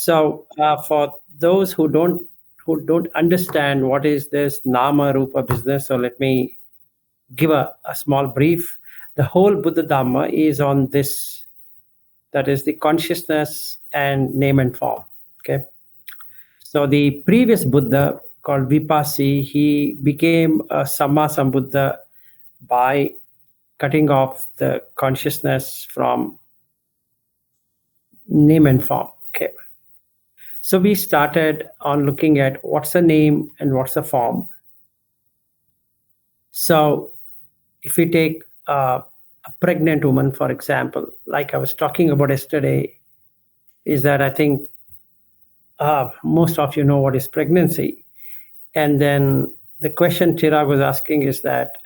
So for those who don't understand what is this Nama Rupa business, so let me give a small brief. The whole Buddha Dhamma is on this, that is the consciousness and name and form. Okay. So the previous Buddha called Vipassi, he became a Samma Sambuddha by cutting off the consciousness from name and form. Okay. So we started on looking at what's the name and what's the form. So if we take a pregnant woman, for example, like I was talking about yesterday, is that I think most of you know what is pregnancy. And then the question Chirag was asking is that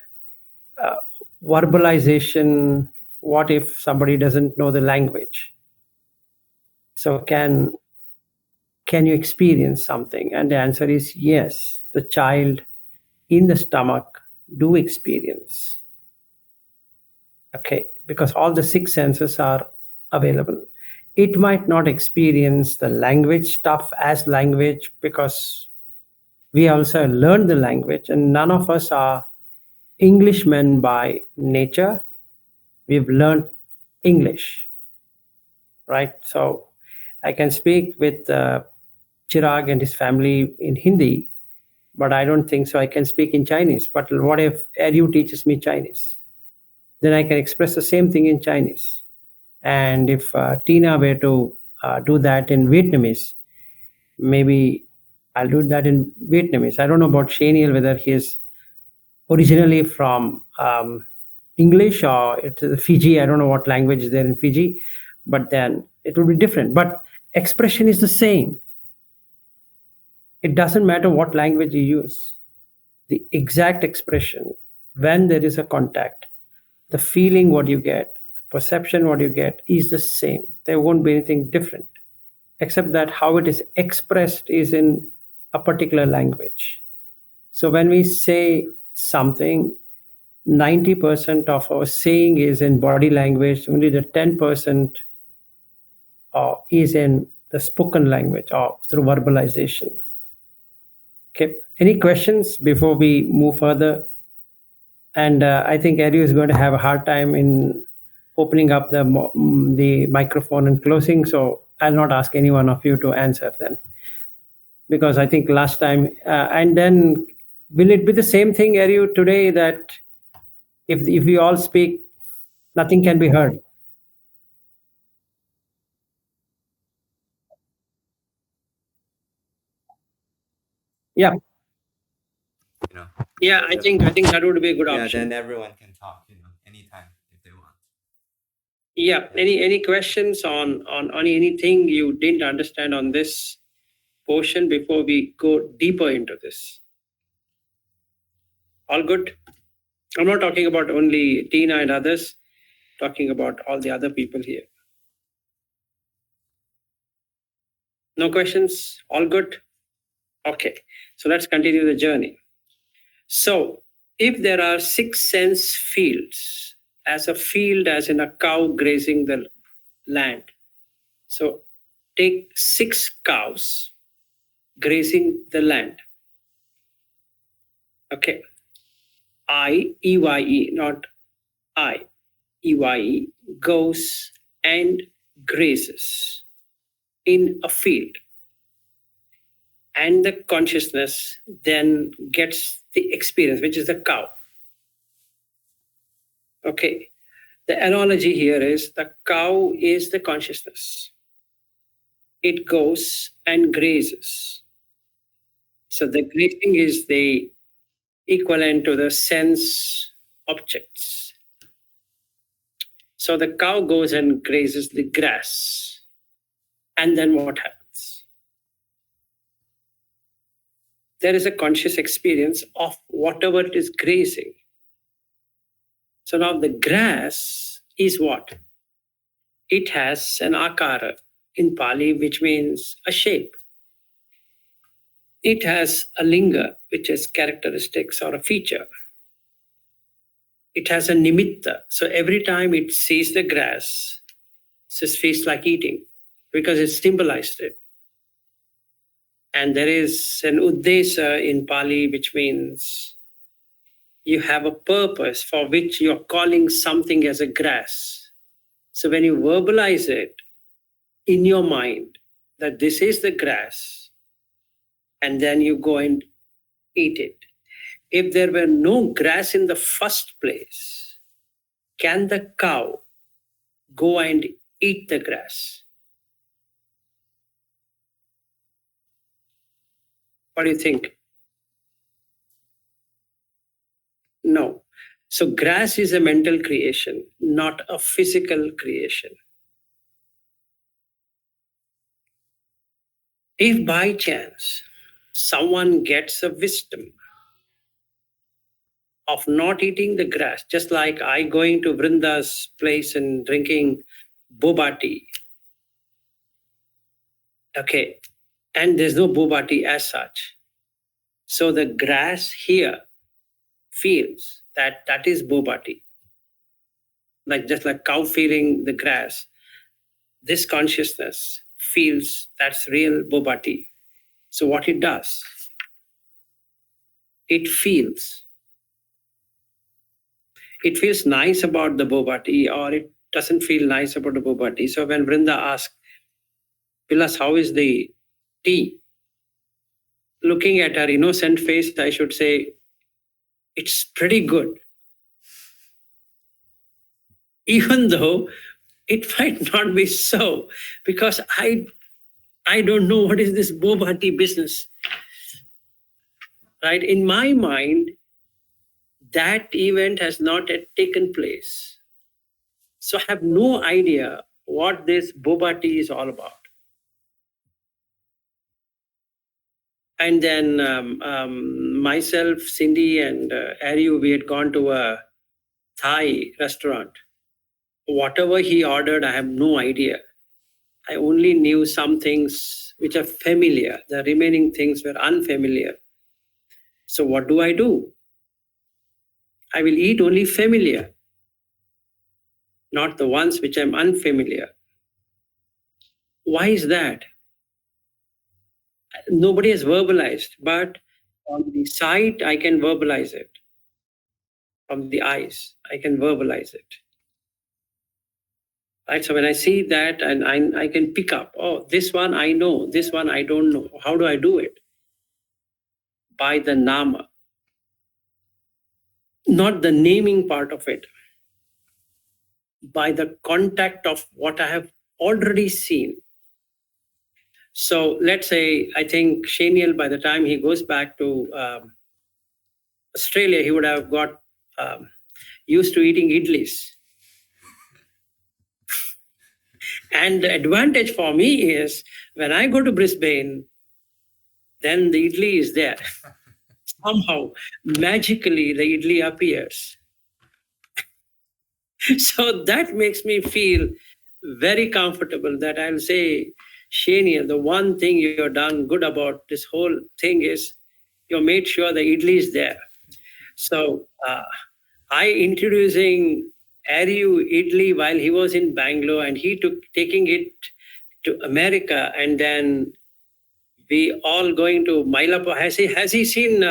verbalization, what if somebody doesn't know the language? So can you experience something? And the answer is yes. The child in the stomach do experience. Okay, because all the six senses are available. It might not experience the language stuff as language because we also learn the language, and none of us are Englishmen by nature. We've learned English, right? So I can speak with Chirag and his family in Hindi, but I don't think so I can speak in Chinese. But what if Eru teaches me Chinese? Then I can express the same thing in Chinese. And if Tina were to do that in Vietnamese, maybe I'll do that in Vietnamese. I don't know about Shaniel, whether he is originally from English or it's Fiji. I don't know what language is there in Fiji, but then it will be different. But expression is the same. It doesn't matter what language you use. The exact expression, when there is a contact, the feeling what you get, the perception what you get is the same. There won't be anything different, except that how it is expressed is in a particular language. So when we say something, 90% of our saying is in body language, only the 10% is in the spoken language or through verbalization. Okay, any questions before we move further? And I think Eru is going to have a hard time in opening up the microphone and closing, so I'll not ask any one of you to answer then. Because I think last time, and then will it be the same thing, Eru, today, that if we all speak, nothing can be heard? Yeah. You know. Yeah, I think that would be a good Yeah, option. then everyone can talk, anytime if they want. Yeah. Any questions on anything you didn't understand on this portion before we go deeper into this? All good? I'm not talking about only Tina and others, talking about all the other people here. No questions? All good? Okay. So let's continue the journey. So if there are six sense fields, as a field as in a cow grazing the land. So take 6 cows grazing the land. Okay. EYE, not I. EYE goes and grazes in a field. And the consciousness then gets the experience, which is the cow. Okay. The analogy here is the cow is the consciousness. It goes and grazes. So the grazing is the equivalent to the sense objects. So the cow goes and grazes the grass. And then what happens? There is a conscious experience of whatever it is grazing. So now the grass is what? It has an akara in Pali, which means a shape. It has a linga, which is characteristics or a feature. It has a nimitta. So every time it sees the grass, it just feels like eating because it symbolized it. And there is an uddesa in Pali, which means you have a purpose for which you're calling something as a grass. So when you verbalize it in your mind that this is the grass, and then you go and eat it. If there were no grass in the first place, can the cow go and eat the grass? What do you think? No. So, grass is a mental creation, not a physical creation. If by chance someone gets a wisdom of not eating the grass, just like I going to Vrinda's place and drinking boba tea, okay, and there's no boba tea as such. So the grass here feels that that is boba tea. Like just like cow feeling the grass, this consciousness feels that's real boba tea. So what it does, it feels. It feels nice about the boba tea, or it doesn't feel nice about the boba tea. So when Vrinda asks, Pilas, how is the tea? Looking at her innocent face, I should say, it's pretty good. Even though it might not be so, because I don't know what is this boba tea business. Right? In my mind, that event has not yet taken place. So I have no idea what this boba tea is all about. And then myself, Cindy, and Ariu, we had gone to a Thai restaurant. Whatever he ordered, I have no idea. I only knew some things which are familiar. The remaining things were unfamiliar. So what do? I will eat only familiar, not the ones which I'm unfamiliar. Why is that? Nobody has verbalized, but on the sight, I can verbalize it. From the eyes, I can verbalize it. Right? So when I see that, and I can pick up, oh, this one I know, this one I don't know. How do I do it? By the nama, not the naming part of it, by the contact of what I have already seen. So let's say, I think Shaniel, by the time he goes back to Australia, he would have got used to eating idlis. And the advantage for me is when I go to Brisbane, then the idli is there. Somehow, magically, the idli appears. So that makes me feel very comfortable that I'll say, Shania, the one thing you've done good about this whole thing is you made sure the idli is there. So I introducing Ariu idli while he was in Bangalore, and he took taking it to America, and then we all going to Mailapo. Has he seen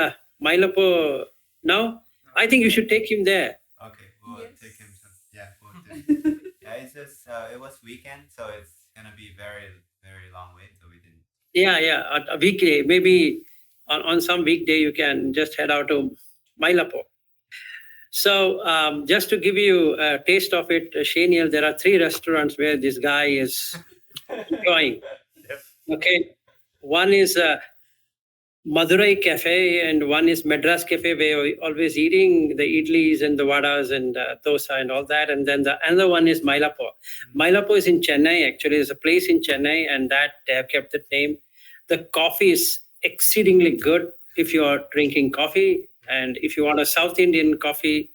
Mailapo now? I think you should take him there. Okay, we'll take him. Yeah, we'll do. Yeah, it's just it was weekend, so it's gonna be very long wait. So we didn't. Yeah, a weekday, maybe on some weekday you can just head out to Mailapo. So just to give you a taste of it, Shaniel, there are 3 restaurants where this guy is enjoying. Yep. Okay, one is Madurai Cafe, and one is Madras Cafe, where we're always eating the idlis and the vadas and dosa and all that. And then the another one is Mailapo. Mailapo is in Chennai, actually. There's a place in Chennai, and that they have kept the name. The coffee is exceedingly good if you are drinking coffee. And if you want a South Indian coffee,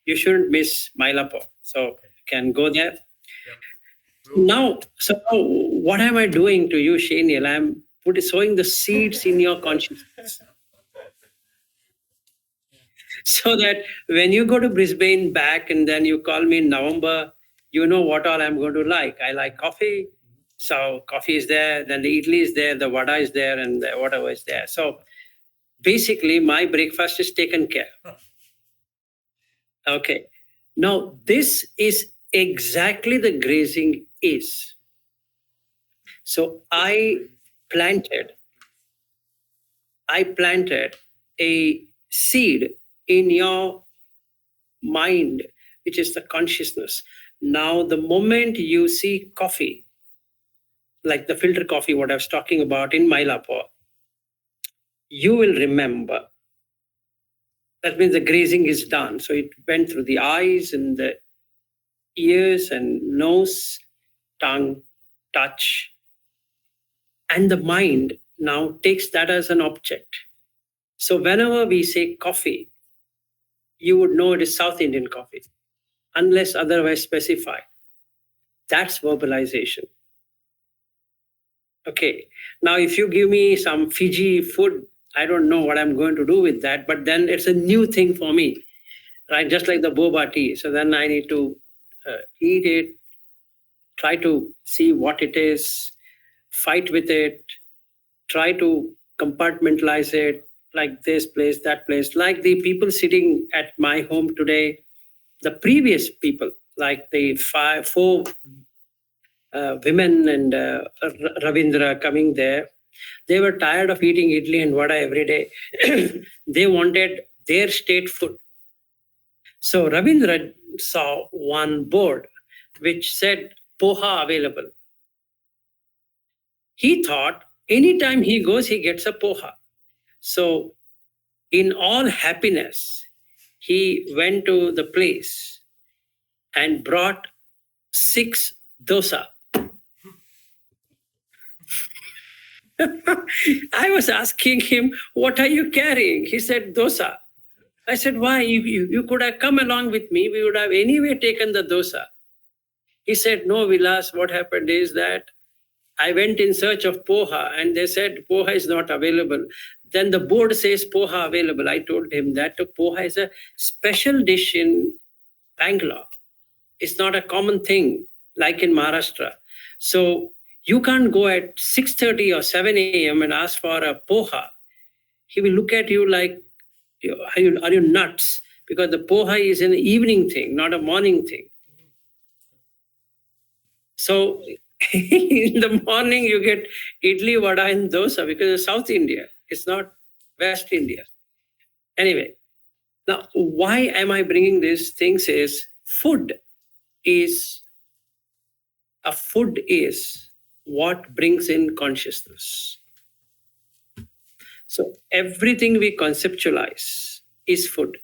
you shouldn't miss Mailapo. So you can go there. Now, so what am I doing to you, Shaniel? I'm sowing the seeds in your consciousness. So that when you go to Brisbane back and then you call me in November, you know what all I'm going to like. I like coffee, So coffee is there, then the idli is there, the vada is there, and the whatever is there. So basically, my breakfast is taken care. Okay. Now, this is exactly the grazing is. So planted, I planted a seed in your mind, which is the consciousness. Now, the moment you see coffee, like the filter coffee, what I was talking about in Mylapore, you will remember. That means the grazing is done. So it went through the eyes and the ears and nose, tongue, touch, and the mind now takes that as an object. So whenever we say coffee, you would know it is South Indian coffee, unless otherwise specified. That's verbalization. Okay. Now, if you give me some Fiji food, I don't know what I'm going to do with that, but then it's a new thing for me, right? Just like the boba tea. So then I need to eat it, try to see what it is, fight with it, try to compartmentalize it, like this place, that place, like the people sitting at my home today, the previous people, like the four women and Ravindra coming there, they were tired of eating idli and vada every day. They wanted their state food. So Ravindra saw one board which said poha available. He thought anytime he goes, he gets a poha. So, in all happiness, he went to the place and brought 6 dosa. I was asking him, "What are you carrying?" He said, "Dosa." I said, "Why? You could have come along with me. We would have anyway taken the dosa." He said, "No, Vilas, what happened is that I went in search of poha and they said poha is not available. Then the board says poha available." I told him that poha is a special dish in Bangalore. It's not a common thing like in Maharashtra. So you can't go at 6:30 or 7 a.m. and ask for a poha. He will look at you like, are you nuts? Because the poha is an evening thing, not a morning thing. So in the morning you get idli, vada, and dosa because it's South India. It's not West India. Anyway, now why am I bringing these things? Is is food is what brings in consciousness. So everything we conceptualize is food.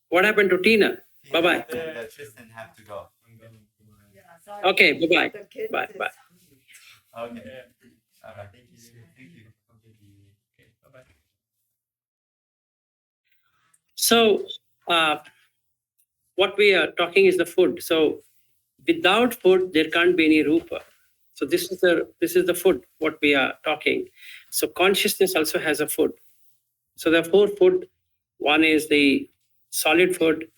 What happened to Tina? Bye bye. Tristan have to go. Okay, bye bye. Bye bye. Okay. All right. Thank you. Thank you. So, what we are talking is the food. So, without food, there can't be any Rupa. So, this is the food. What we are talking. So, consciousness also has a food. So, there are 4 food. One is the solid food.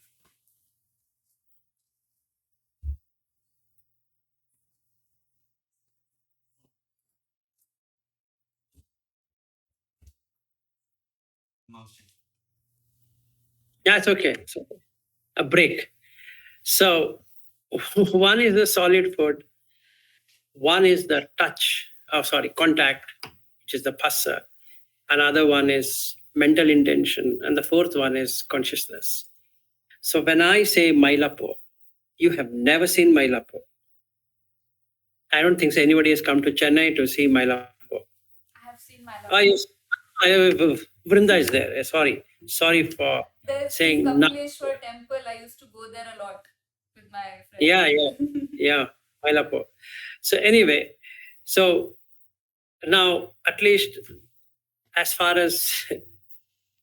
Motion. Yeah, it's okay. So, a break. So, one is the solid food. One is the touch. Oh, sorry, contact, which is the phassa. Another one is mental intention, and the 4th one is consciousness. So when I say Mylapore, you have never seen Mylapore. I don't think so anybody has come to Chennai to see Mylapore. I have seen Mylapore. Oh, yes. Vrinda is there. Sorry for There's saying this no. Kapileshwar temple. I used to go there a lot with my friends. Yeah, Mylapore. So anyway, so now at least as far as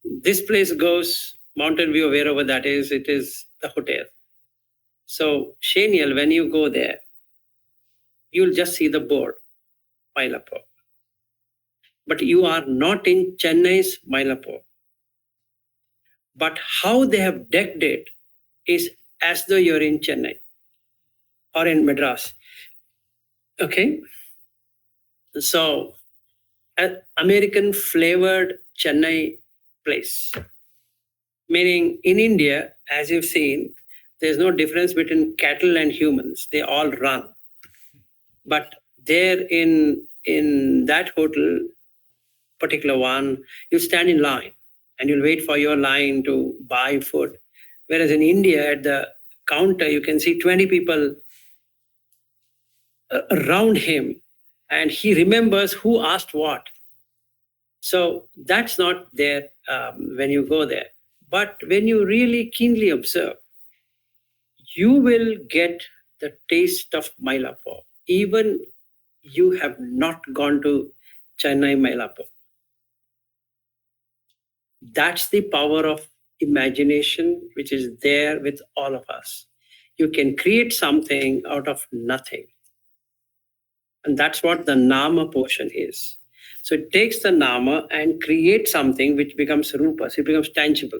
this place goes, Mountain View, wherever that is, it is the hotel. So Shaniel, when you go there, you'll just see the board, Mylapore. But you are not in Chennai's Mylapore. But how they have decked it is as though you're in Chennai or in Madras. Okay? So, American flavored Chennai place. Meaning in India, as you've seen, there's no difference between cattle and humans. They all run. But there in that hotel, particular one, you stand in line and you'll wait for your line to buy food. Whereas in India, at the counter, you can see 20 people around him and he remembers who asked what. So that's not there when you go there. But when you really keenly observe, you will get the taste of Mylapore, even you have not gone to Chennai Mylapore. That's the power of imagination, which is there with all of us. You can create something out of nothing. And that's what the Nama portion is. So it takes the Nama and creates something which becomes Rupa, so it becomes tangible.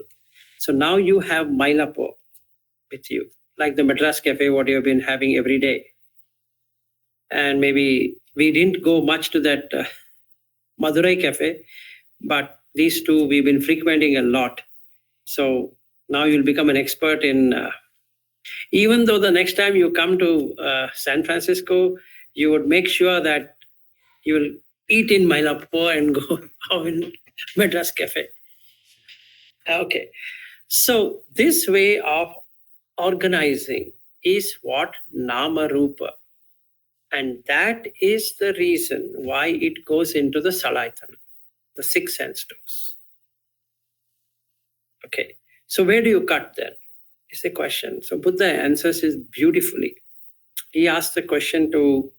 So now you have Mylapore with you, like the Madras Cafe, what you have been having every day. And maybe we didn't go much to that Madurai Cafe, but these two we've been frequenting a lot. So now you'll become an expert in, even though the next time you come to San Francisco, you would make sure that you will eat in Mylapore and go out in Madras Cafe. Okay. So this way of organizing is what Nama Rupa. And that is the reason why it goes into the Salaitana, the six sense doors. Okay. So where do you cut then? Is the question. So Buddha answers it beautifully. He asked the question to,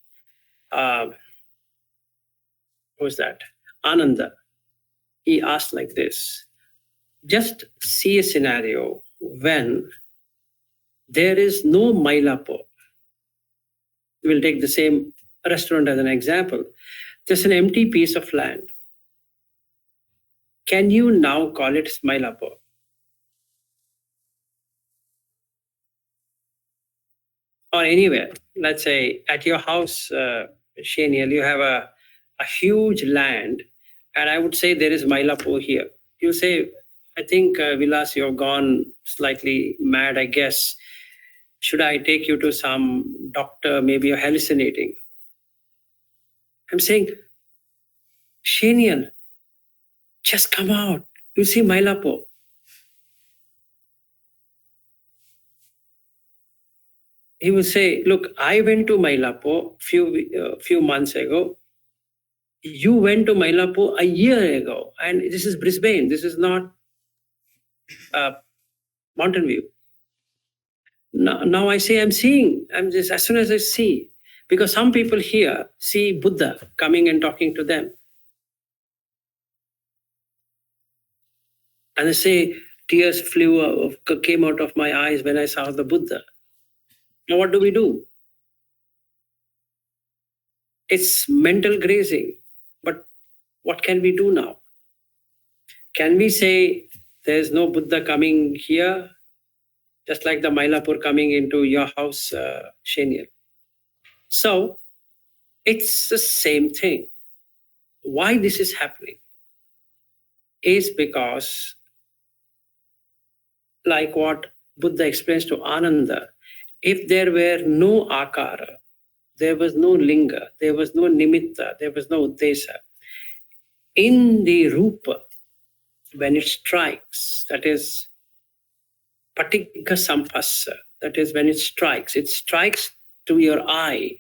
who's that? Ananda. He asked like this. Just see a scenario when there is no Mylapore. We'll take the same restaurant as an example. There's an empty piece of land. Can you now call it Mylapore? Or anywhere, let's say at your house, Shaniel, you have a huge land, and I would say there is Mylapore here. You say, I think, Vilas, you've gone slightly mad, I guess. Should I take you to some doctor? Maybe you're hallucinating. I'm saying, Shaniel, just come out. You see Mylapore. He will say, look, I went to Mylapore few months ago. You went to Mylapore a year ago, and this is Brisbane. This is not Mountain View. Now I say I'm seeing. I'm just as soon as I see, because some people here see Buddha coming and talking to them, and they say tears came out of my eyes when I saw the Buddha. Now what do we do? It's mental grazing, but what can we do now? Can we say there's no Buddha coming here, just like the Mylapore coming into your house, Shaniel? So it's the same thing. Why this is happening is because, like what Buddha explains to Ananda, if there were no akara, there was no linga, there was no nimitta, there was no uddesa. In the rupa, when it strikes, that is patigga sampassa, that is when it strikes to your eye,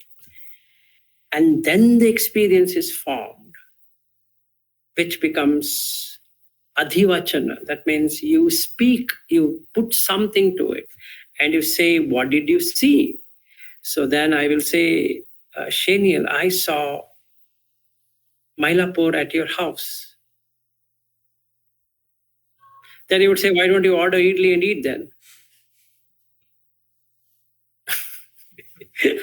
and then the experience is formed, which becomes adhivachana. That means you speak, you put something to it, and you say, what did you see? So then I will say, Shaniel, I saw Mylapore at your house. Then you would say, why don't you order idli and eat then?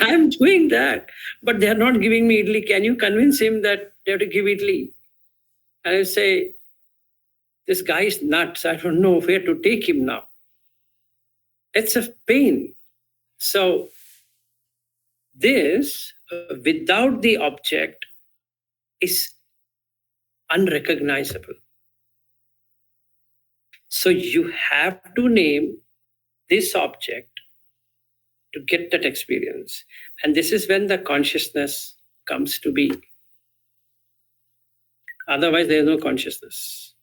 I'm doing that, but they're not giving me idli. Can you convince him that they have to give idli? And I say, this guy is nuts. I don't know where to take him now. It's a pain. So this, without the object, is unrecognizable. So you have to name this object to get that experience. And this is when the consciousness comes to be. Otherwise, there is no consciousness.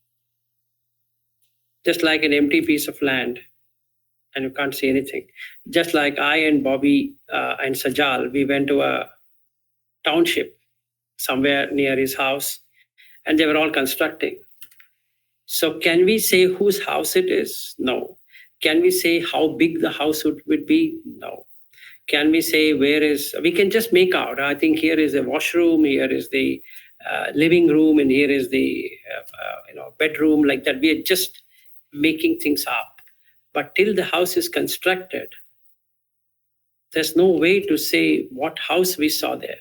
Just like an empty piece of land, and you can't see anything. Just like I and Bobby and Sajal, we went to a township somewhere near his house, and they were all constructing. So, can we say whose house it is? No. Can we say how big the house would be? No. Can we say where is, we can just make out, I think here is a washroom, here is the living room, and here is the bedroom, like that. We are just making things up. But till the house is constructed, there's no way to say what house we saw there.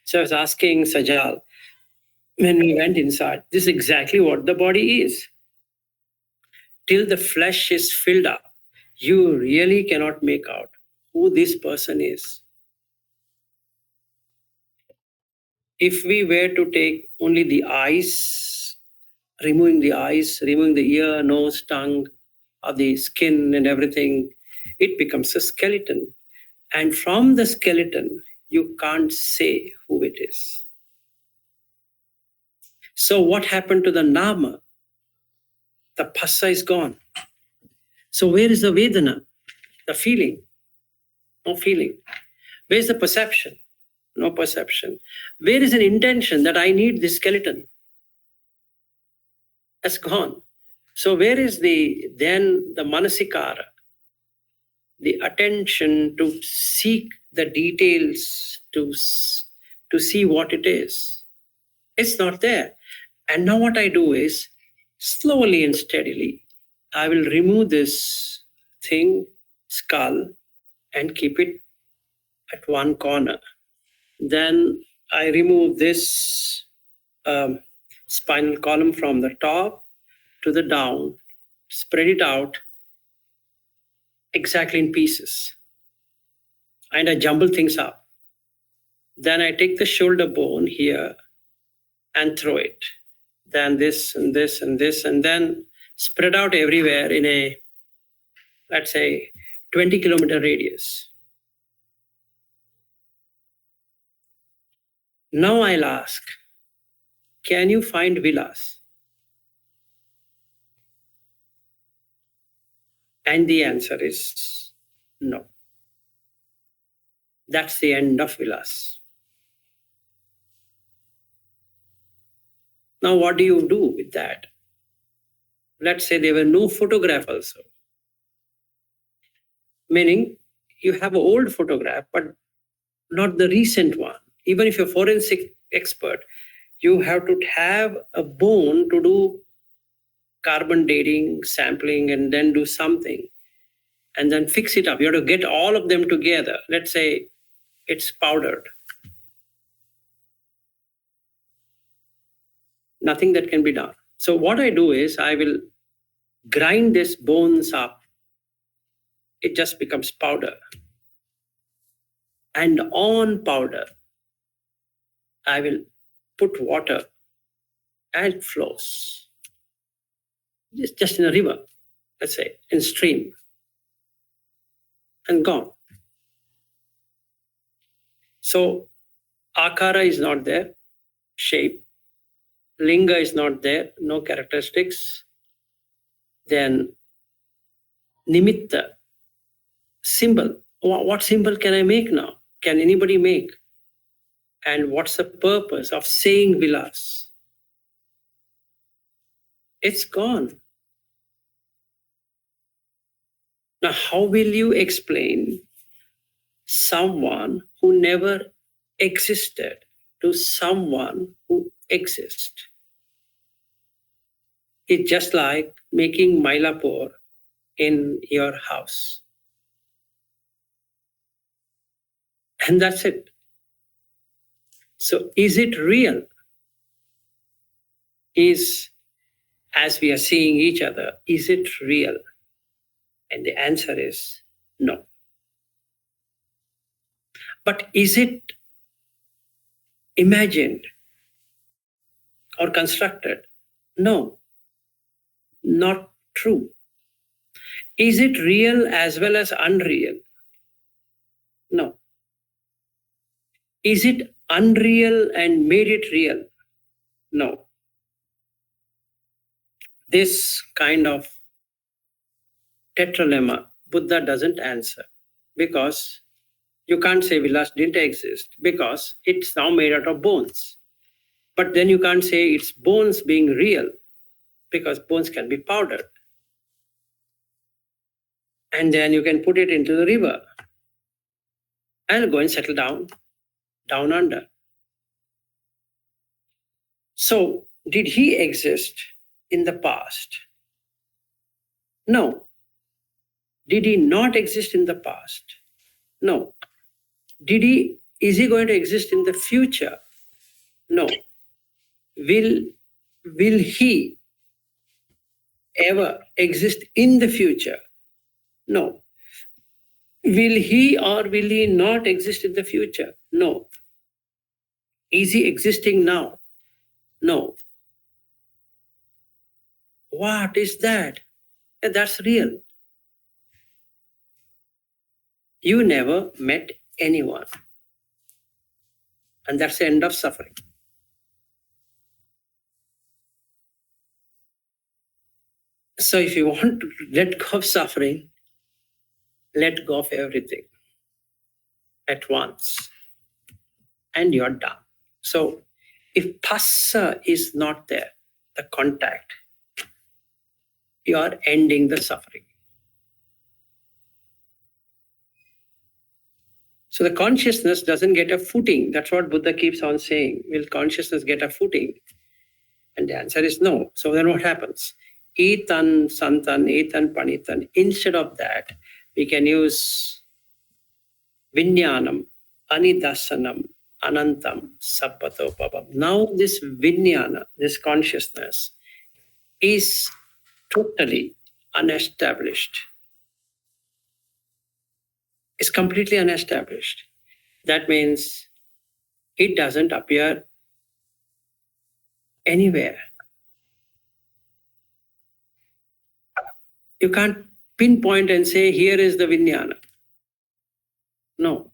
So I was asking Sajal, when we went inside, this is exactly what the body is. Till the flesh is filled up, you really cannot make out who this person is. If we were to take only the eyes, removing the ear, nose, tongue, or the skin and everything, it becomes a skeleton. And from the skeleton, you can't say who it is. So what happened to the nama? The phassa is gone. So where is the vedana? The feeling? No feeling. Where is the perception? No perception. Where is an intention that I need this skeleton? That's gone. So where is then the manasikara? The attention to seek the details, to see what it is. It's not there. And now what I do is, slowly and steadily, I will remove this thing, skull, and keep it at one corner. Then I remove this spinal column from the top to the down, spread it out exactly in pieces. And I jumble things up. Then I take the shoulder bone here and throw it. Then this and this and this, and then spread out everywhere in a, let's say, 20-kilometer radius. Now I'll ask, can you find Vilas? And the answer is no. That's the end of Vilas. Now, what do you do with that? Let's say there were no photograph also. Meaning, you have an old photograph, but not the recent one. Even if you're a forensic expert, you have to have a bone to do carbon dating, sampling, and then do something, and then fix it up. You have to get all of them together. Let's say it's powdered. Nothing that can be done. So what I do is I will grind these bones up. It just becomes powder. And on powder, I will put water and it flows. Just in a river, let's say, in stream, and gone. So akara is not there, shape. Linga is not there, no characteristics. Then nimitta, symbol. What symbol can I make now? Can anybody make? And what's the purpose of saying Vilas? It's gone. Now, how will you explain someone who never existed to someone who exists? It's just like making Mylapore in your house. And that's it. So is it real? As we are seeing each other, is it real? And the answer is no. But is it imagined? or constructed? No, not true. Is it real as well as unreal? No. Is it unreal and made it real? No. This kind of tetralemma, Buddha doesn't answer because you can't say Vilas didn't exist because it's now made out of bones. But then you can't say it's bones being real because bones can be powdered. And then you can put it into the river and go and settle down under. So, did he exist in the past? No. Did he not exist in the past? No. Is he going to exist in the future? No. Will he ever exist in the future? No. Will he or will he not exist in the future? No. Is he existing now? No. What is that? That's real. You never met anyone. And that's the end of suffering. So if you want to let go of suffering, let go of everything at once. And you're done. So if phassa is not there, the contact, you are ending the suffering. So the consciousness doesn't get a footing. That's what Buddha keeps on saying. Will consciousness get a footing? And the answer is no. So then what happens? Etan, santan, etan, panitan. Instead of that, we can use vinyanam, anidasanam, anantam, sappatopabam. Now this vinyana, this consciousness, is totally unestablished. It's completely unestablished. That means it doesn't appear anywhere. You can't pinpoint and say, here is the Vijnana. No,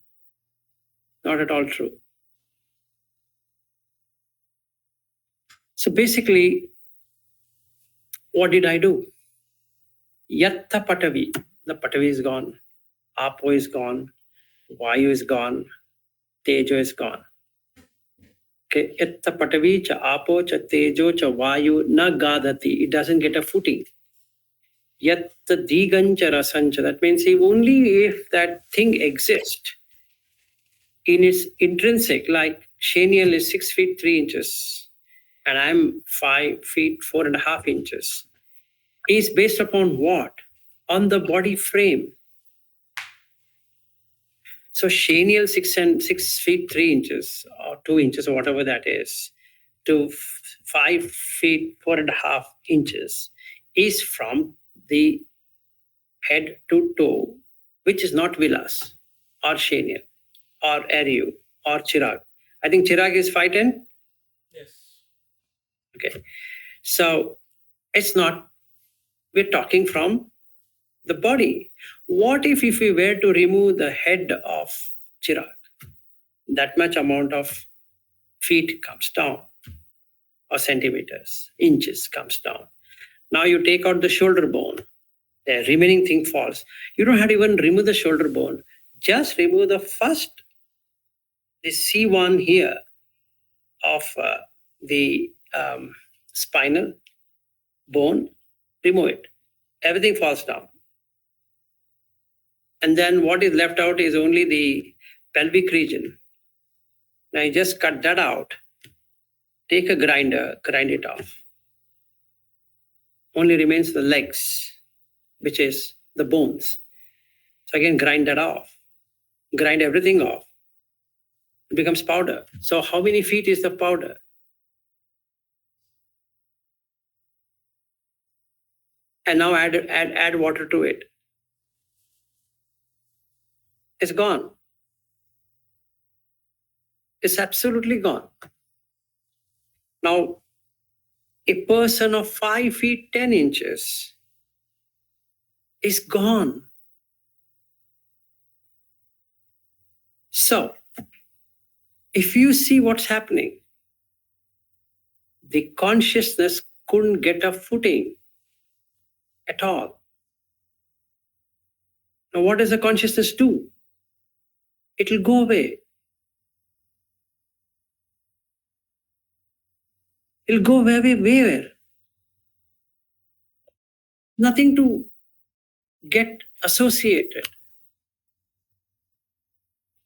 not at all true. So basically, what did I do? Yatta Patavi, the Patavi is gone, Apo is gone, Vayu is gone, Tejo is gone. Okay, Yatta Patavi cha Apo cha Tejo cha Vayu na gadati, it doesn't get a footing. Yatta Digancha Rasancha, that means only if that thing exists in its intrinsic, like Shaniel is 6 feet 3 inches, and I'm 5 feet 4.5 inches, is based upon what? On the body frame. So Shaniel 6 feet 3 inches or 2 inches or whatever that is to 5 feet 4.5 inches is from the head to toe, which is not Vilas or Shaniel or Aryu or Chirag. I think Chirag is 5'10". Yes. Okay. So it's not, we're talking from the body. What if we were to remove the head of Chirag? That much amount of feet comes down, or centimeters, inches comes down. Now you take out the shoulder bone, the remaining thing falls. You don't have to even remove the shoulder bone. Just remove the first, the C1 here of the spinal bone, remove it. Everything falls down. And then what is left out is only the pelvic region. Now you just cut that out. Take a grinder, grind it off. Only remains the legs, which is the bones. So again, grind that off. Grind everything off. It becomes powder. So how many feet is the powder? And now add water to it. It's gone. It's absolutely gone. Now, A person of 5 feet 10 inches is gone. So, if you see what's happening, the consciousness couldn't get a footing at all. Now, what does the consciousness do? It'll go away. It'll go away where? Nothing to get associated.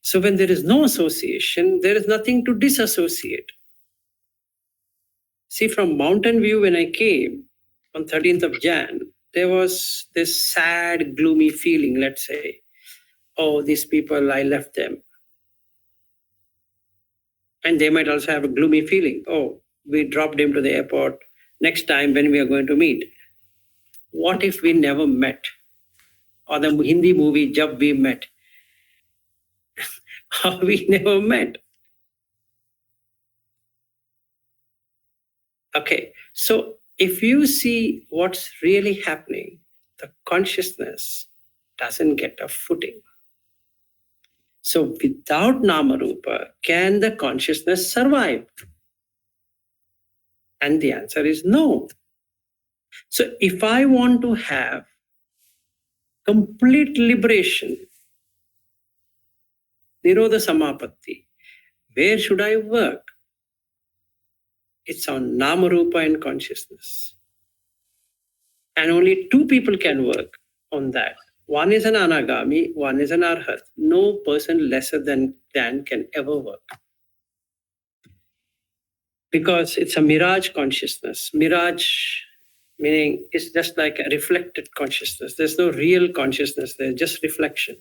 So when there is no association, there is nothing to disassociate. See, from Mountain View, when I came on 13th of Jan, there was this sad, gloomy feeling, let's say. Oh, these people, I left them. And they might also have a gloomy feeling. Oh, we dropped him to the airport. Next time when we are going to meet. What if we never met? Or the Hindi movie, Jab We Met. How we never met. Okay, so if you see what's really happening, the consciousness doesn't get a footing. So without Nama Rupa, can the consciousness survive? And the answer is no. So if I want to have complete liberation, Nirodha Samapatti, where should I work? It's on Nama Rupa and consciousness. And only two people can work on that. One is an Anagami, one is an Arhat. No person lesser than can ever work. Because it's a mirage consciousness. Mirage meaning it's just like a reflected consciousness. There's no real consciousness there, just reflection.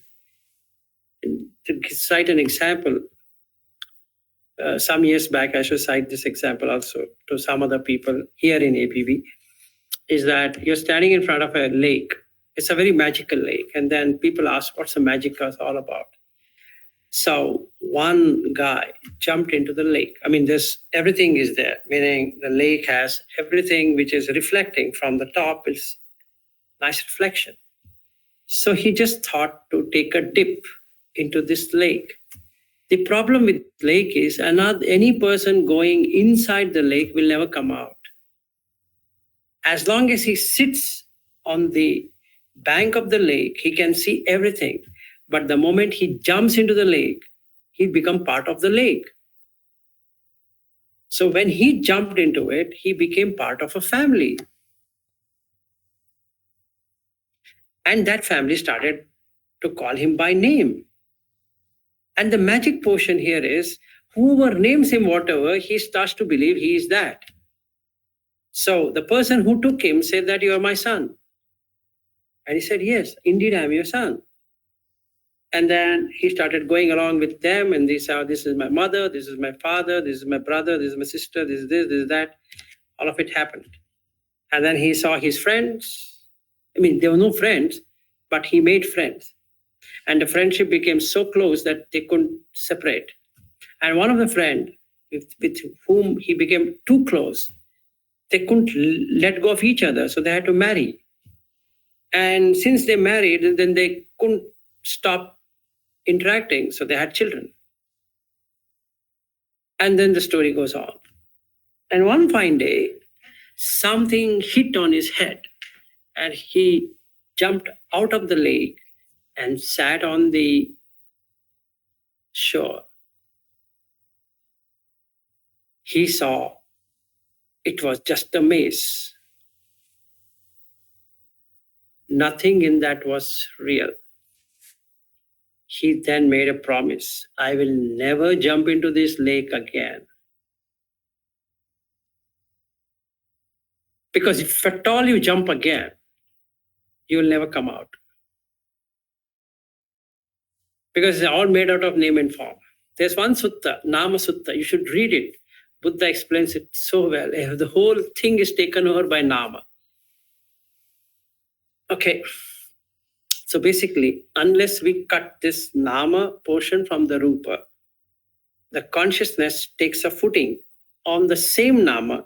And to cite an example, some years back, I should cite this example also to some other people here in APV, is that you're standing in front of a lake. It's a very magical lake. And then people ask, what's the magic all about? So one guy jumped into the lake. I mean, everything is there, meaning the lake has everything which is reflecting from the top. Is nice reflection. So he just thought to take a dip into this lake. The problem with lake is any person going inside the lake will never come out. As long as he sits on the bank of the lake, he can see everything. But the moment he jumps into the lake, he becomes part of the lake. So when he jumped into it, he became part of a family. And that family started to call him by name. And the magic portion here is, whoever names him whatever, he starts to believe he is that. So the person who took him said that you are my son. And he said, yes, indeed I am your son. And then he started going along with them, and this is my mother, this is my father, this is my brother, this is my sister, this is that. All of it happened. And then he saw his friends. I mean, there were no friends, but he made friends. And the friendship became so close that they couldn't separate. And one of the friends with whom he became too close, they couldn't let go of each other, so they had to marry. And since they married, then they couldn't stop interacting, so they had children. And then the story goes on. And one fine day, something hit on his head, and he jumped out of the lake and sat on the shore. He saw it was just a maze. Nothing in that was real. He then made a promise, I will never jump into this lake again. Because if at all you jump again, you will never come out. Because it's all made out of name and form. There's one sutta, Nama Sutta, you should read it. Buddha explains it so well. The whole thing is taken over by Nama. Okay. So basically, unless we cut this Nama portion from the Rupa, the consciousness takes a footing on the same Nama,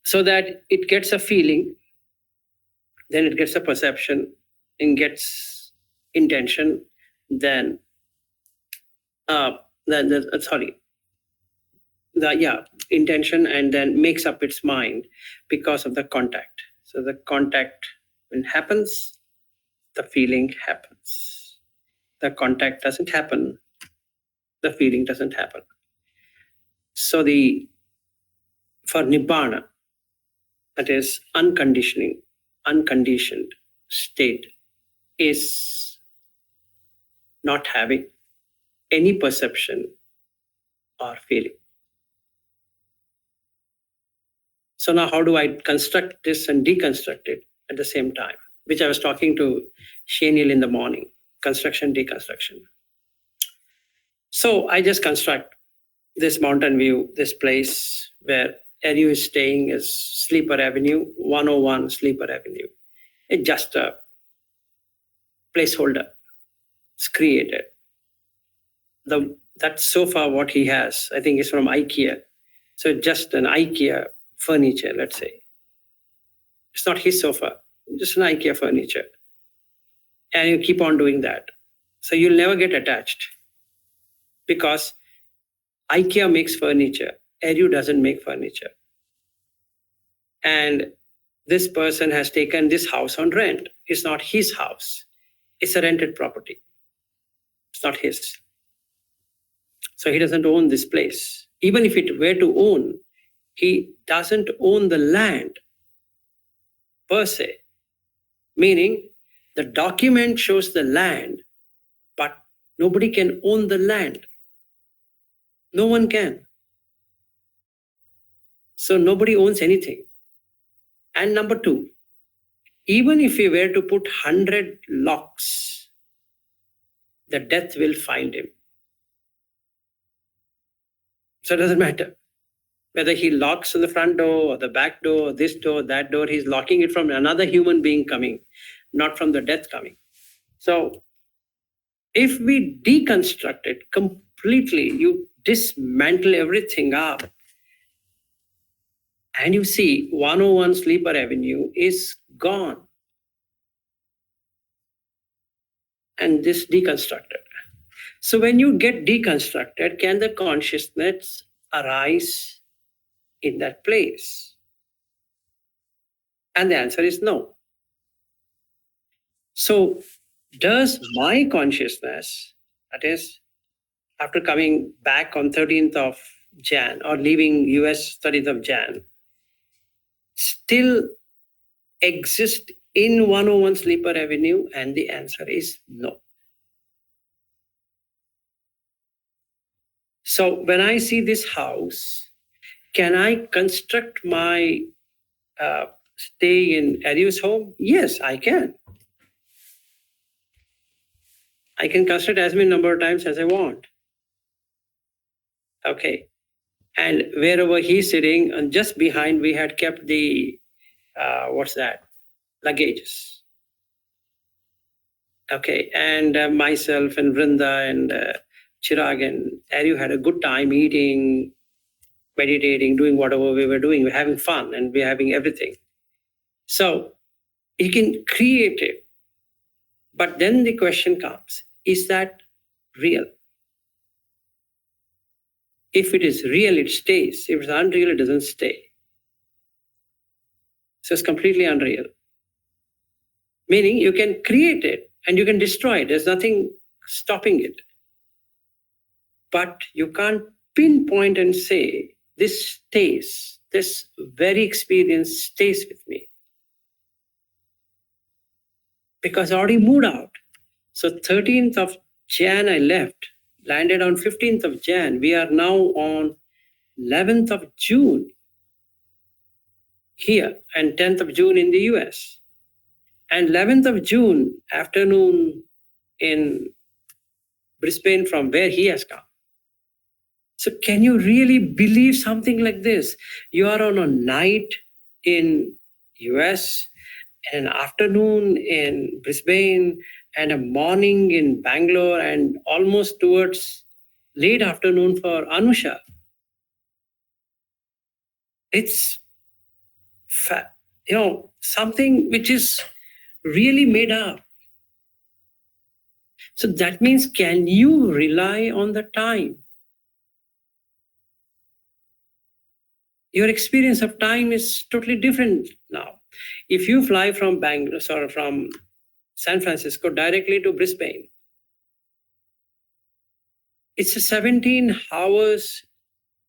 so that it gets a feeling, then it gets a perception, and gets intention, then uh, sorry, the intention, and then makes up its mind because of the contact. So the contact, when happens, the feeling happens. The contact doesn't happen, the feeling doesn't happen. So the for nibbana, that is unconditioned state, is not having any perception or feeling. So now how do I construct this and deconstruct it at the same time? Which I was talking to Shaniel in the morning, construction, deconstruction. So I just construct this mountain view, this place where Eru is staying is Sleeper Avenue, 101 Sleeper Avenue. It's just a placeholder. It's created. That sofa, what he has, I think is from IKEA. So just an IKEA furniture, let's say. It's not his sofa, just an IKEA furniture. And you keep on doing that. So you'll never get attached, because IKEA makes furniture, Eru doesn't make furniture. And this person has taken this house on rent. It's not his house. It's a rented property. It's not his. So he doesn't own this place. Even if it were to own, he doesn't own the land per se. Meaning, the document shows the land, but nobody can own the land. No one can. So nobody owns anything. And number two, even if he were to put 100 locks, the death will find him. So it doesn't matter whether he locks the front door or the back door, this door, that door, he's locking it from another human being coming, not from the death coming. So if we deconstruct it completely, you dismantle everything up, and you see 101 Sleeper Avenue is gone. And this deconstructed. So when you get deconstructed, can the consciousness arise in that place? And the answer is no. So does my consciousness, that is, after coming back on 13th of Jan or leaving US 13th of Jan, still exist in 101 Sleeper Avenue? And the answer is no. So when I see this house, can I construct my stay in Eru's home? Yes, I can. I can construct as many number of times as I want. Okay. And wherever he's sitting, and just behind, we had kept the, luggages. Okay. And myself and Vrinda and Chirag and Eru had a good time eating, meditating, doing whatever we were doing. We're having fun and we're having everything. So you can create it. But then the question comes, is that real? If it is real, it stays. If it's unreal, it doesn't stay. So it's completely unreal. Meaning you can create it and you can destroy it. There's nothing stopping it. But you can't pinpoint and say, this stays, this very experience stays with me. Because I already moved out. So 13th of Jan I left, landed on 15th of Jan. We are now on 11th of June here and 10th of June in the US. And 11th of June afternoon in Brisbane from where he has come. So can you really believe something like this? You are on a night in US, an afternoon in Brisbane, and a morning in Bangalore, and almost towards late afternoon for Anusha. It's something which is really made up. So that means, can you rely on the time? Your experience of time is totally different now. If you fly from Bangalore or from San Francisco directly to Brisbane, it's a 17 hours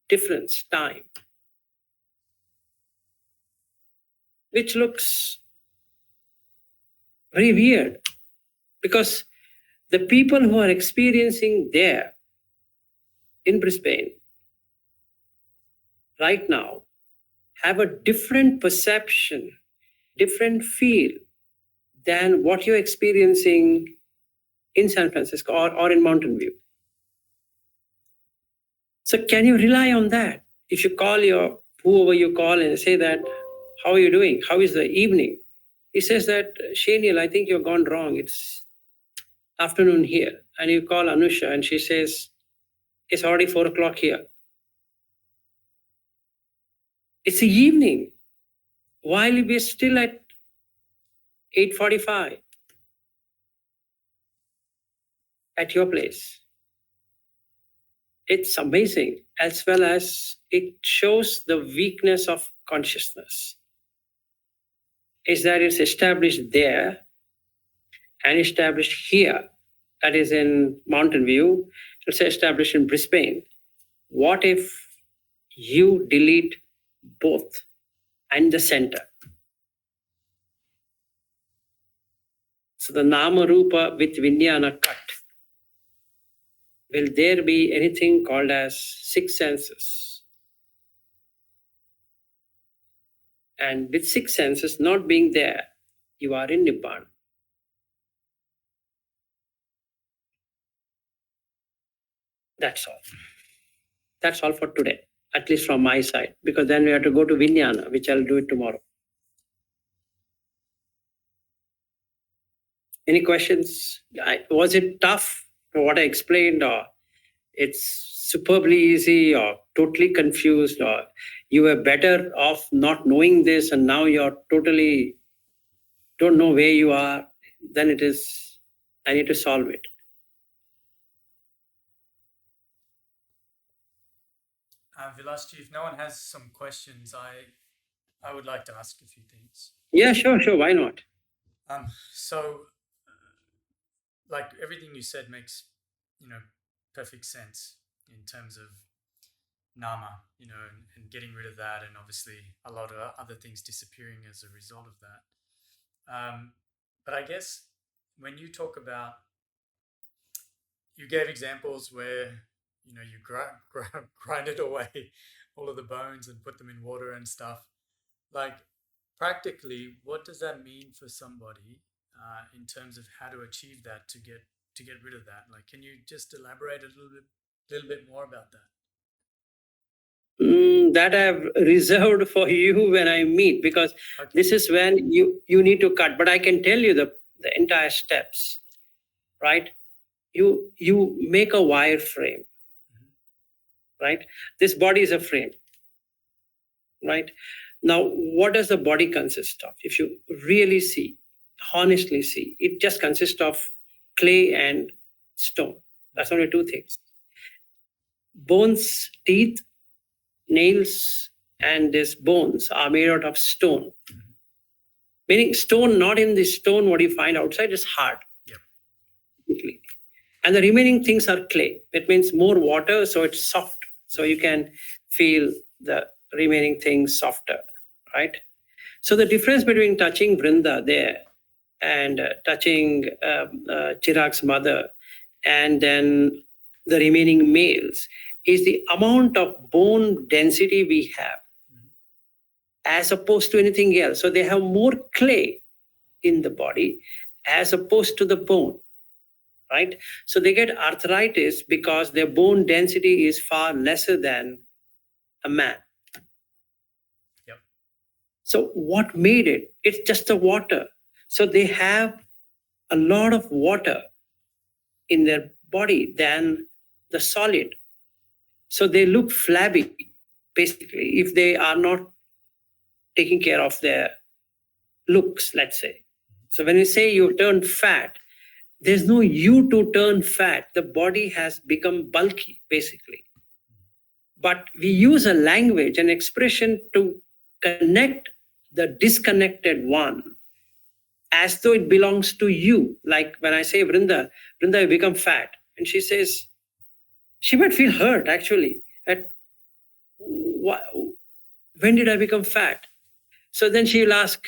difference time, which looks very weird, because the people who are experiencing there in Brisbane right now have a different perception, different feel than what you're experiencing in San Francisco or in Mountain View. So can you rely on that? If you call whoever you call and say that, how are you doing? How is the evening? He says that, Shaniel, I think you've gone wrong. It's afternoon here. And you call Anusha and she says, it's already 4 o'clock here. It's the evening, while we're still at 8:45 at your place. It's amazing, as well as it shows the weakness of consciousness. Is that it's established there and established here, that is in Mountain View, it's established in Brisbane. What if you delete both and the center? So the Nama Rupa with Vijnana cut. Will there be anything called as six senses? And with six senses not being there, you are in Nibbana. That's all. That's all for today, at least from my side, because then we have to go to Vijnana, which I'll do it tomorrow. Any questions? Was it tough for what I explained, or it's superbly easy, or totally confused, or you were better off not knowing this and now you're totally don't know where you are? Then it is, I need to solve it. Vilas, if no one has some questions, I would like to ask a few things. Yeah, sure, why not? So, like everything you said makes, perfect sense in terms of nama, and getting rid of that, and obviously a lot of other things disappearing as a result of that. But I guess when you talk about, you gave examples where you grinded away all of the bones and put them in water and stuff. Like, practically, what does that mean for somebody in terms of how to achieve that, to get rid of that? Like, can you just elaborate a little bit more about that? That I've reserved for you when I meet, because this is when you need to cut. But I can tell you the entire steps, right? You make a wire frame, right? This body is a frame, right? Now, what does the body consist of? If you really see, honestly see, it just consists of clay and stone. That's only two things. Bones, teeth, nails, and these bones are made out of stone. Meaning stone, not in the stone what you find outside, is hard. Yep. And the remaining things are clay. It means more water, so it's soft. So you can feel the remaining things softer, right? So the difference between touching Vrinda there and touching Chirag's mother and then the remaining males is the amount of bone density we have as opposed to anything else. So they have more clay in the body as opposed to the bone, right? So they get arthritis because their bone density is far lesser than a man. Yep. So what made it? It's just the water. So they have a lot of water in their body than the solid. So they look flabby, basically, if they are not taking care of their looks, let's say. So when we say you turn fat, there's no you to turn fat. The body has become bulky, basically. But we use a language, an expression to connect the disconnected one as though it belongs to you. Like when I say, Vrinda, you become fat. And she says, she might feel hurt actually at when did I become fat? So then she will ask,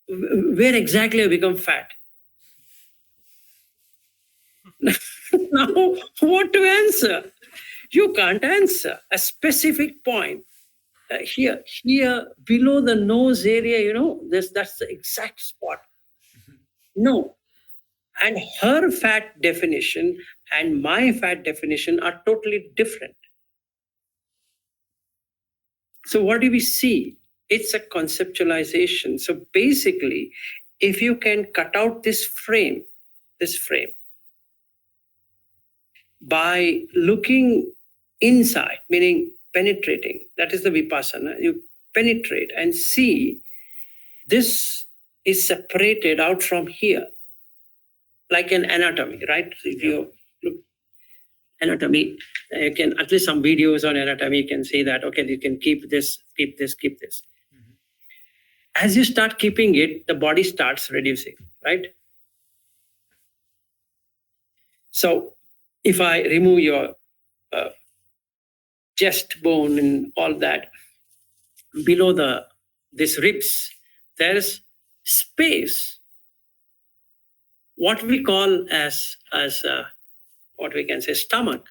where exactly I become fat? Now, what to answer? You can't answer a specific point. Here below the nose area, that's the exact spot. No. And her fat definition and my fat definition are totally different. So what do we see? It's a conceptualization. So basically, if you can cut out this frame, by looking inside, meaning penetrating, that is the vipassana, you penetrate and see this is separated out from here, like an anatomy, right? So if you look anatomy, you can, at least some videos on anatomy, you can say that, okay, you can keep this. Mm-hmm. As you start keeping it, the body starts reducing, right? So if I remove your chest bone and all that, below this ribs, there's space. What we call as what we can say stomach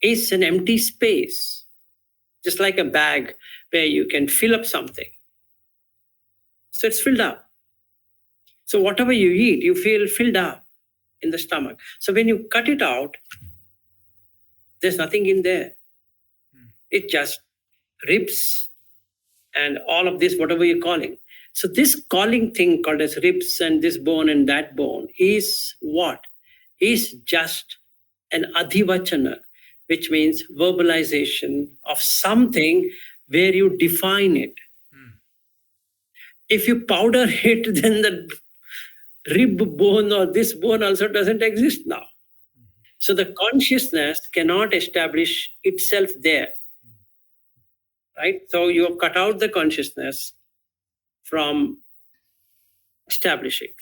is an empty space, just like a bag where you can fill up something. So it's filled up. So whatever you eat, you feel filled up in the stomach. So when you cut it out, there's nothing in there. It just ribs and all of this, whatever you're calling. So this calling thing called as ribs and this bone and that bone is what? Is just an adhivachana, which means verbalization of something where you define it. If you powder it, then the rib bone or this bone also doesn't exist now. So the consciousness cannot establish itself there. Right? So you have cut out the consciousness from establishing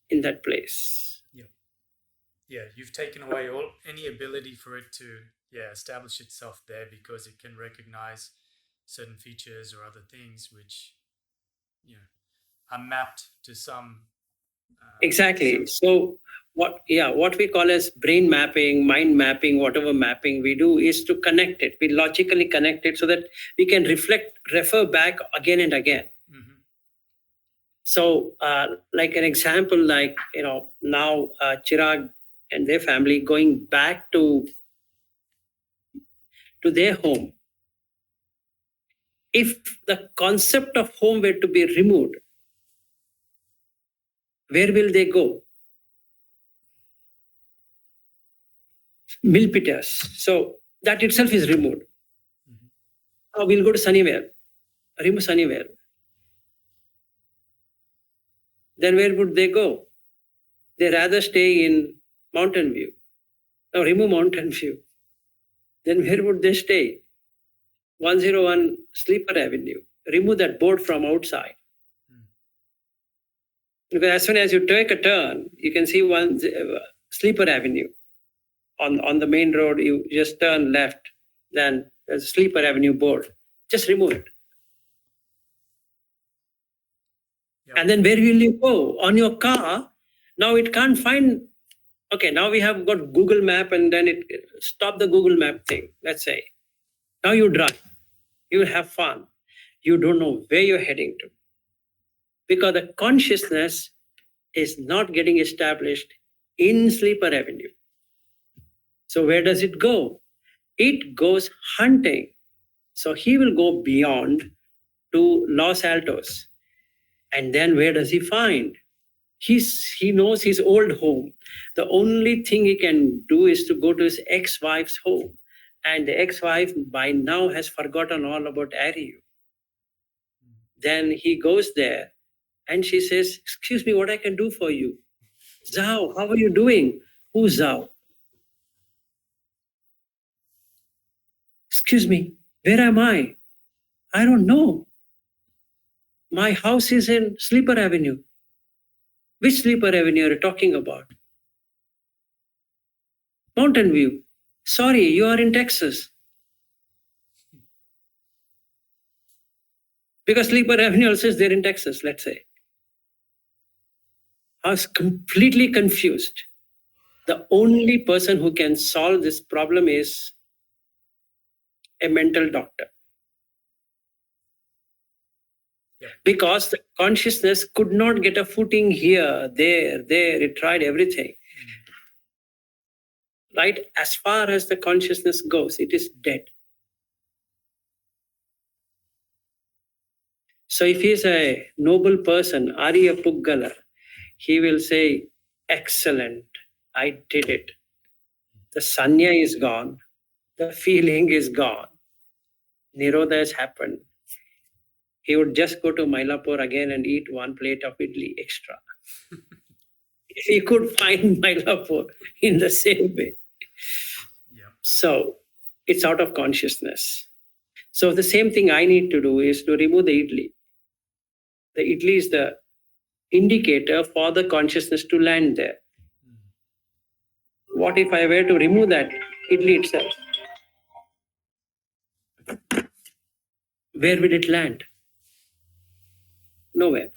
in that place. Yeah, you've taken away any ability for it to establish itself there, because it can recognize certain features or other things which are mapped to some exactly. So what we call as brain mapping, mind mapping, whatever mapping we do is to connect it. We logically connect it so that we can refer back again and again. Mm-hmm. So like an example, like now Chirag and their family going back to their home. If the concept of home were to be removed, where will they go? Milpitas. So that itself is removed. Mm-hmm. We'll go to Sunnyvale. Remove Sunnyvale. Then where would they go? They rather stay in Mountain View. Now remove Mountain View. Then where would they stay? 101 Sleeper Avenue. Remove that board from outside. Because as soon as you take a turn, you can see one Sleeper Avenue. On the main road, you just turn left, then there's a Sleeper Avenue board. Just remove it. Yep. And then where will you go? On your car, now it can't find, okay, now we have got Google Map and then it stop the Google Map thing, let's say. Now you drive, you have fun. You don't know where you're heading to. Because the consciousness is not getting established in Sleeper Avenue. So where does it go? It goes hunting. So he will go beyond to Los Altos. And then where does he find? He knows his old home. The only thing he can do is to go to his ex-wife's home. And the ex-wife by now has forgotten all about Ariu. Then he goes there and she says, "Excuse me, what I can do for you?" "Zhao, how are you doing?" "Who's Zhao?" "Excuse me, where am I?" "I don't know. My house is in Sleeper Avenue." "Which Sleeper Avenue are you talking about?" "Mountain View." "Sorry, you are in Texas." Because Sleeper Avenue also is there in Texas, let's say. I was completely confused. The only person who can solve this problem is a mental doctor. Yeah. Because the consciousness could not get a footing here, there, it tried everything. Right? As far as the consciousness goes, it is dead. So if he is a noble person, Arya Puggala, he will say, "Excellent, I did it. The sanya is gone, the feeling is gone, Nirodha has happened." He would just go to Mylapore again and eat one plate of idli extra. If he could find Mylapore in the same way. Yeah. So it's out of consciousness. So the same thing I need to do is to remove the idli. The idli is the indicator for the consciousness to land there. What if I were to remove that idli itself? Where will it land? Nowhere.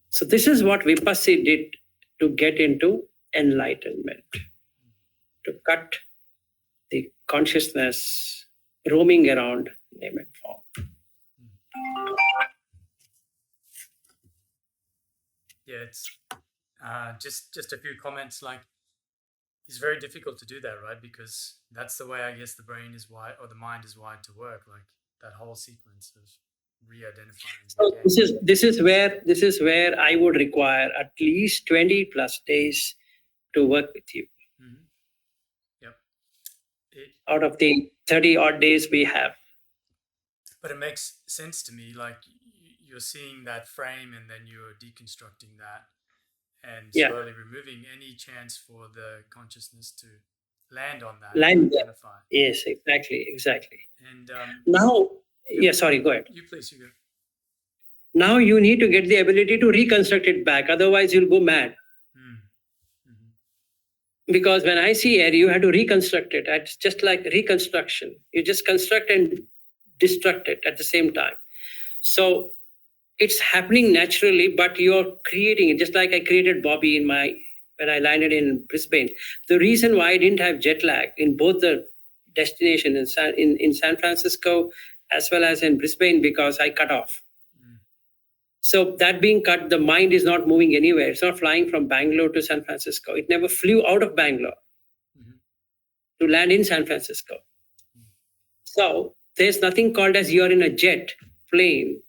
So this is what Vipassana did to get into enlightenment, to cut the consciousness roaming around name and form. Yeah, it's just a few comments. Like, it's very difficult to do that, right? Because that's the way, I guess, the brain is wired, or the mind is wired to work. Like that whole sequence of re-identifying. So again. this is where I would require at least 20 plus days to work with you. Mhm. Yep. Out of the 30 odd days we have. But it makes sense to me. Like you're seeing that frame, and then you're deconstructing that, and Yeah. slowly removing any chance for the consciousness to land on that, Land there. identify. Yes, exactly. And Now, yeah, sorry, go ahead. you please, you go. Now you need to get the ability to reconstruct it back. Otherwise, you'll go mad. Because when I see air, you have to reconstruct it. It's just like reconstruction. You just construct and destruct it at the same time. So it's happening naturally, but you're creating it. Just like I created Bobby when I landed in Brisbane. The reason why I didn't have jet lag in both the destination in San Francisco as well as in Brisbane, because I cut off. So that being cut, the mind is not moving anywhere. It's not flying from Bangalore to San Francisco. It never flew out of Bangalore to land in San Francisco. So there's nothing called as you're in a jet plane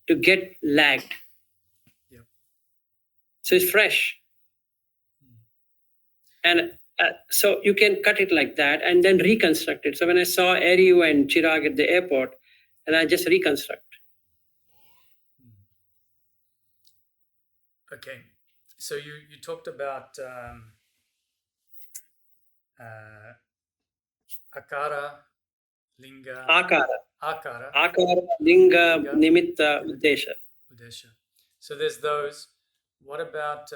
to get lagged. Yep. So it's fresh. And so you can cut it like that and then reconstruct it. So when I saw Ariu and Chirag at the airport, and I just reconstruct. Okay, so you talked about akara, linga, akara, linga, nimitta, uddesha. So there's those. What about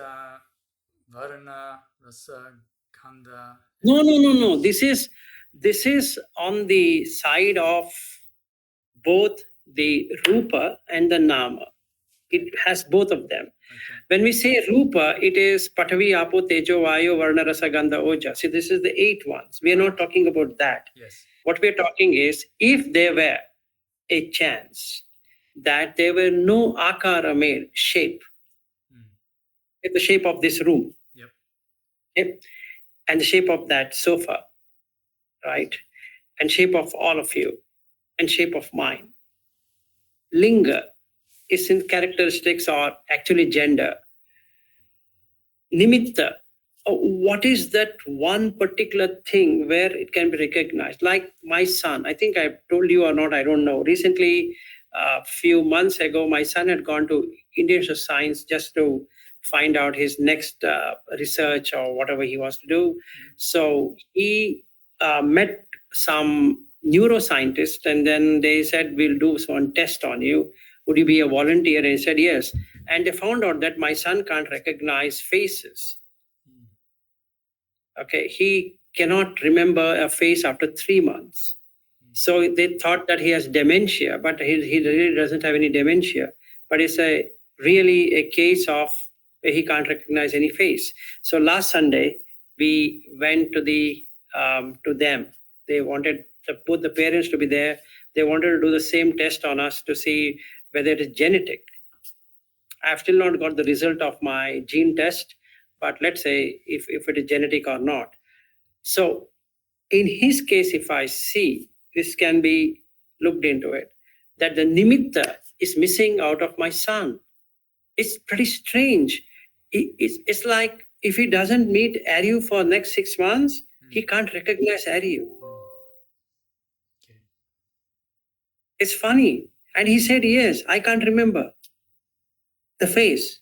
varna, rasa, khandha? No. This is on the side of both the rupa and the nama. It has both of them. Okay. When we say rupa, it is Patavi, Apo, Tejo, Vayu, Varna, Rasa, Gandha, Oja. See, this is the 8 ones. We are not talking about that. Yes. What we are talking is, if there were a chance that there were no akara made, shape, the shape of this room, okay? And the shape of that sofa, right? And shape of all of you, and shape of mine. Linga is in characteristics or actually gender. Nimitta, what is that one particular thing where it can be recognized? Like my son, I think I've told you or not, I don't know. Recently, a few months ago, my son had gone to Indian Institute of Science just to find out his next research or whatever he wants to do. So he met some neuroscientist, and then they said, we'll do one test on you. Would you be a volunteer? And he said, yes. And they found out that my son can't recognize faces. Okay, he cannot remember a face after 3 months. So they thought that he has dementia, but he really doesn't have any dementia. But it's really a case of he can't recognize any face. So last Sunday we went to them. They wanted both the parents to be there. They wanted to do the same test on us to see whether it is genetic. I've still not got the result of my gene test, but let's say if it is genetic or not. So in his case, if I see, this can be looked into it, that the nimitta is missing out of my son. It's pretty strange. It's like if he doesn't meet Aryu for next 6 months, he can't recognize Aryu. Okay. It's funny. And he said, yes, I can't remember the face.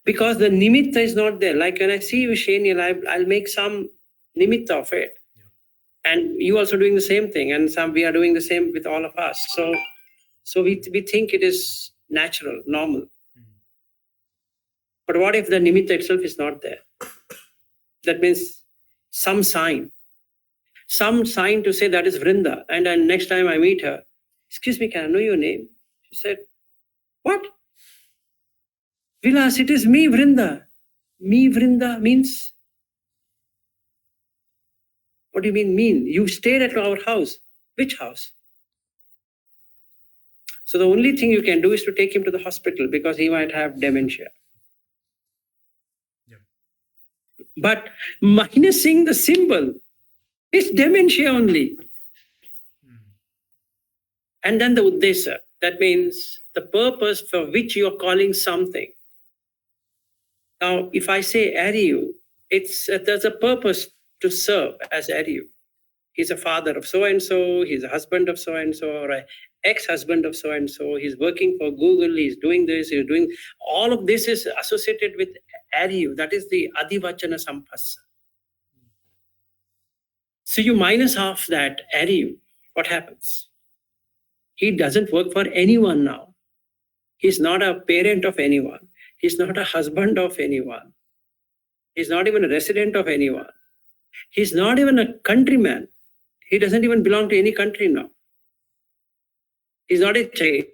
Because the nimitta is not there. Like when I see you, Shane, I'll make some nimitta of it. And you also doing the same thing, and we are doing the same with all of us. So we think it is natural, normal. But what if the nimitta itself is not there? That means some sign to say that is Vrinda. And then next time I meet her, excuse me, can I know your name? She said, what? Vilas, it is me, Vrinda. Me, Vrinda means, what do you mean? You stayed at our house. Which house? So the only thing you can do is to take him to the hospital because he might have dementia. Yep. But minusing the symbol, it's dementia only. And then the uddesa, that means the purpose for which you are calling something. Now, if I say Aryu, there's a purpose to serve as Aryu. He's a father of so-and-so, he's a husband of so-and-so, or an ex-husband of so-and-so, he's working for Google, he's doing this, he's doing... All of this is associated with Aryu, that is the Adivachana Sampassa. So you minus off that Aryu, what happens? He doesn't work for anyone now. He's not a parent of anyone. He's not a husband of anyone. He's not even a resident of anyone. He's not even a countryman. He doesn't even belong to any country now. He's not a child,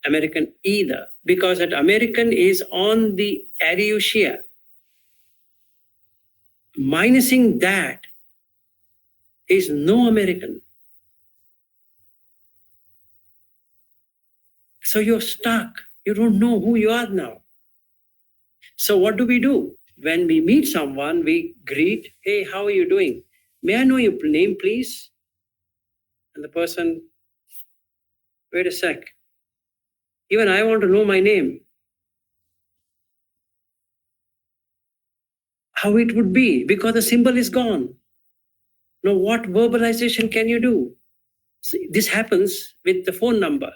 American either, because that American is on the Aryu. Minusing that is no American. So you're stuck. You don't know who you are now. So what do? When we meet someone, we greet, hey, how are you doing? May I know your name, please? And the person, wait a sec. Even I want to know my name. How it would be, because the symbol is gone. Now, what verbalization can you do? See, this happens with the phone number.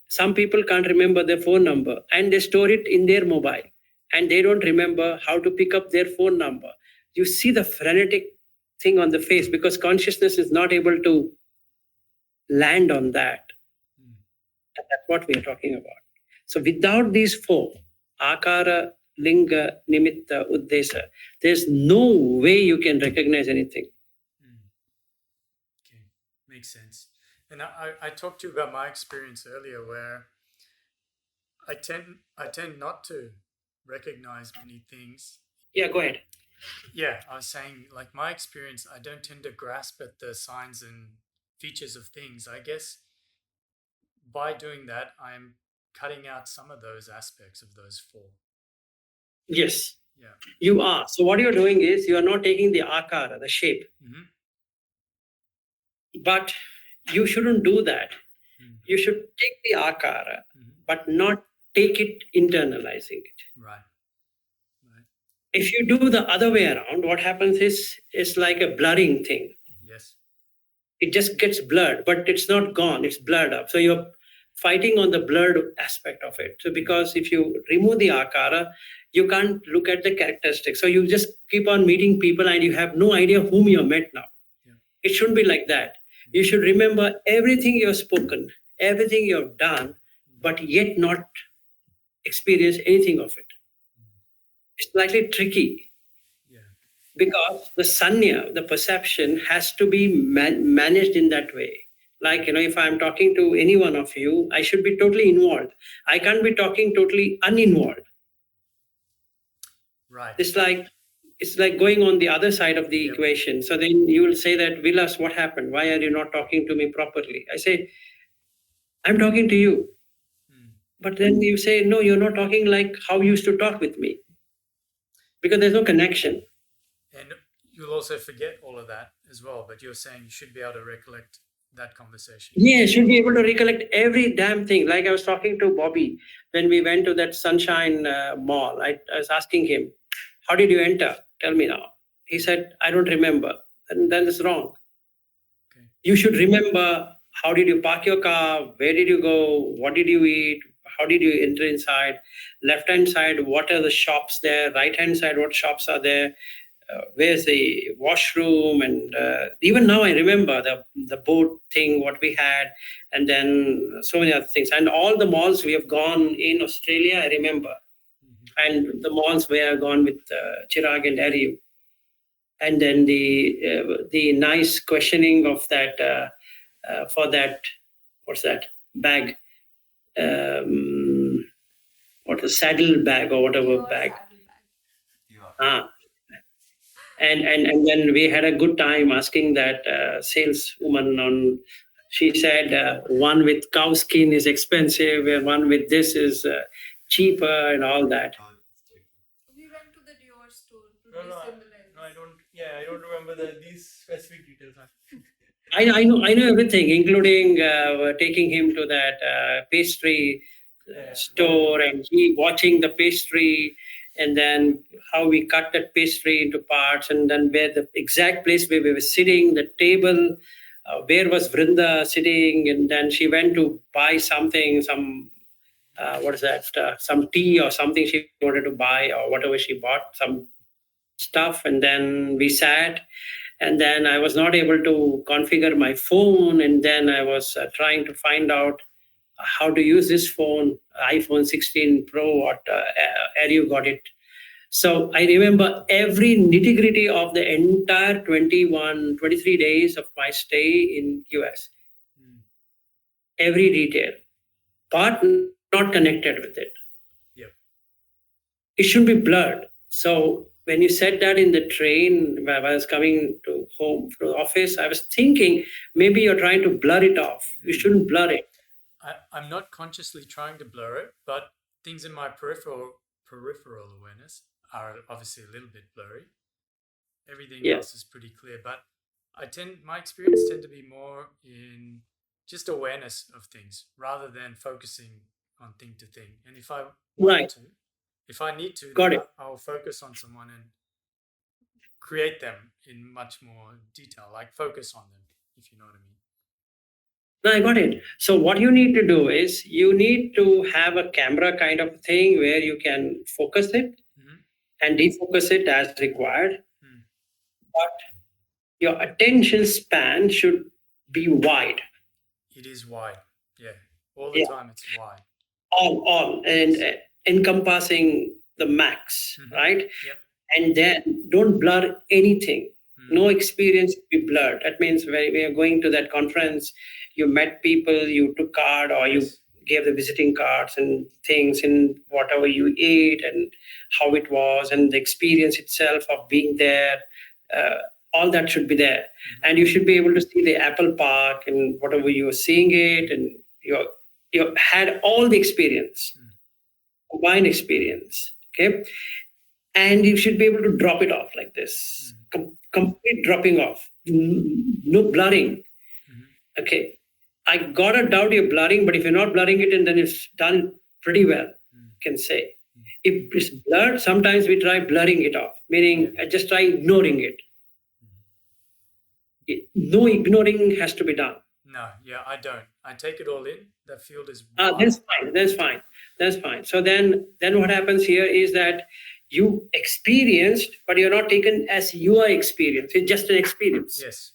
Some people can't remember their phone number and they store it in their mobile and they don't remember how to pick up their phone number. You see the frenetic thing on the face because consciousness is not able to land on that. And that's what we are talking about. So without these four, akara, linga, nimitta, uddesa, there's no way you can recognize anything. Okay, makes sense. And I talked to you about my experience earlier where I tend not to recognize many things. Yeah, go ahead. Yeah, I was saying, like, my experience, I don't tend to grasp at the signs and features of things. I guess by doing that, I'm cutting out some of those aspects of those four. Yes, Yeah. you are. So what you're doing is you are not taking the akara, the shape. But you shouldn't do that. You should take the akara, but not take it internalizing it. Right. If you do the other way around, what happens is like a blurring thing. Yes. It just gets blurred, but it's not gone. It's blurred up. So you're fighting on the blurred aspect of it. So because if you remove the akara, you can't look at the characteristics. So you just keep on meeting people and you have no idea whom you met now. Yeah. It shouldn't be like that. You should remember everything you've spoken, everything you've done, but yet not experience anything of it. It's slightly tricky Yeah. because the sanya, the perception, has to be managed in that way. Like, if I'm talking to any one of you, I should be totally involved. I can't be talking totally uninvolved. Right. It's like going on the other side of the Yep. equation. So then you will say that, Vilas, what happened? Why are you not talking to me properly? I say, I'm talking to you. But then you say, no, you're not talking like how you used to talk with me. Because there's no connection. And you'll also forget all of that as well. But you're saying you should be able to recollect that conversation. Yeah, should be able to recollect every damn thing. Like I was talking to Bobby when we went to that Sunshine Mall. I was asking him, how did you enter? Tell me now. He said, I don't remember. And that is wrong. Okay. You should remember, how did you park your car? Where did you go? What did you eat? How did you enter inside? Left hand side, what are the shops there? Right hand side, what shops are there? Where's the washroom? And even now I remember the boat thing, what we had, and then so many other things. And all the malls we have gone in Australia, I remember. And the malls where I've gone with Chirag and Ariu. And then the nice questioning of that, for that, what's that, bag? What a saddle bag or whatever Your bag. saddle bag. You are. Ah. And then we had a good time asking that saleswoman on. She said one with cow skin is expensive and one with this is cheaper and all that. Oh, it's true. We went to the Dior store to No, be no, similar. no, I don't. Yeah, I don't remember these specific details. I know everything, including taking him to that pastry store and he watching the pastry, and then how we cut that pastry into parts, and then where the exact place where we were sitting, the table, where was Vrinda sitting, and then she went to buy something, some what is that, some tea or something she wanted to buy or whatever she bought, some stuff, and then we sat. And then I was not able to configure my phone, and then I was trying to find out how to use this phone, iPhone 16 Pro, what Ariu got it. So I remember every nitty gritty of the entire 23 days of my stay in US. Every detail, but not connected with it. Yep. It should be blurred. So when you said that in the train, when I was coming to home from the office, I was thinking maybe you're trying to blur it off. You shouldn't blur it. I'm not consciously trying to blur it, but things in my peripheral awareness are obviously a little bit blurry. Everything else is pretty clear, but my experience tend to be more in just awareness of things rather than focusing on thing to thing. And if I want to, if I need to, I'll focus on someone and create them in much more detail, like focus on them, if you know what I mean. No, I got it. So what you need to do is you need to have a camera kind of thing where you can focus it and defocus it as required. But your attention span should be wide. It is wide. Yeah. All the time it's wide. All. And encompassing the max, right? Yep. And then don't blur anything. No experience to be blurred. That means when we are going to that conference, you met people, you took card or you gave the visiting cards and things and whatever you ate and how it was and the experience itself of being there. All that should be there. And you should be able to see the Apple Park and whatever you were seeing it, and you had all the experience, combined experience. Okay. And you should be able to drop it off like this. Complete dropping off. No blurring. Okay. I gotta doubt you're blurring, but if you're not blurring it, and then it's done pretty well, can say. If it's blurred, sometimes we try blurring it off, meaning I just try ignoring it. No ignoring has to be done. No, yeah, I don't. I take it all in. The field is That's fine. That's fine. That's fine. So then what happens here is that you experienced, but you're not taken as your experience. It's just an experience. Yes.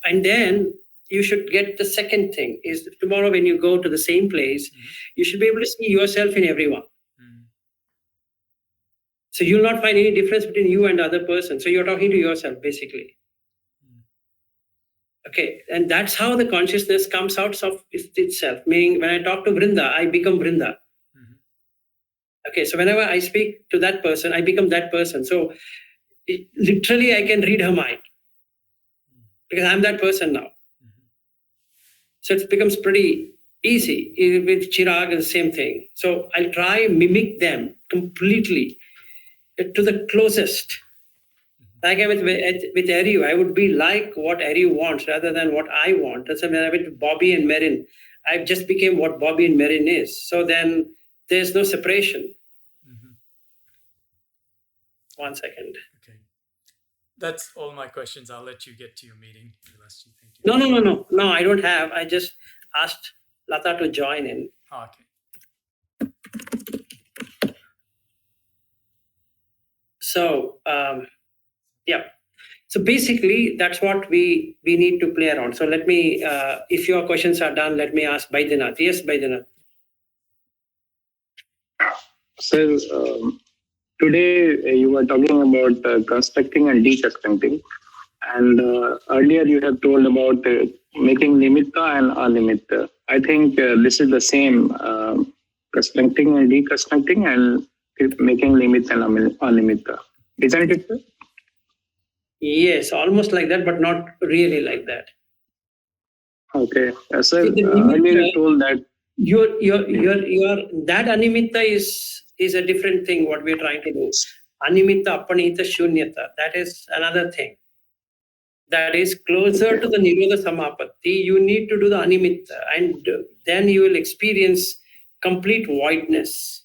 And then you should get the second thing is tomorrow when you go to the same place, you should be able to see yourself in everyone. So you'll not find any difference between you and the other person. So you're talking to yourself basically. Okay, and that's how the consciousness comes out of itself. Meaning, when I talk to Vrinda, I become Vrinda. Okay, so whenever I speak to that person, I become that person. So literally, I can read her mind because I'm that person now. So it becomes pretty easy. With Chirag, the same thing. So I'll try mimic them completely to the closest. Like with Ariu, I would be like what Ariu wants rather than what I want. That's when I went to Bobby and Merin. I just became what Bobby and Merin is. So then there's no separation. 1 second. Okay. That's all my questions. I'll let you get to your meeting. Thank you. No, I don't have. I just asked Lata to join in. Oh, okay. So, yeah. So basically, that's what we need to play around. So let me, if your questions are done, let me ask Baidyanath. Yes, Baidyanath. Sir, today you were talking about constructing and deconstructing. And earlier you have told about making nimitta and animitta. I think this is the same, constructing and deconstructing and making nimitta and animitta. Isn't it, sir? Yes, almost like that, but not really like that. Okay. Sir, See, earlier you told that your that animitta is a different thing, what we're trying to do. Animitta, apanita, shunyata, that is another thing. That is closer to the Nirodha Samapatti. You need to do the animitta, and then you will experience complete voidness.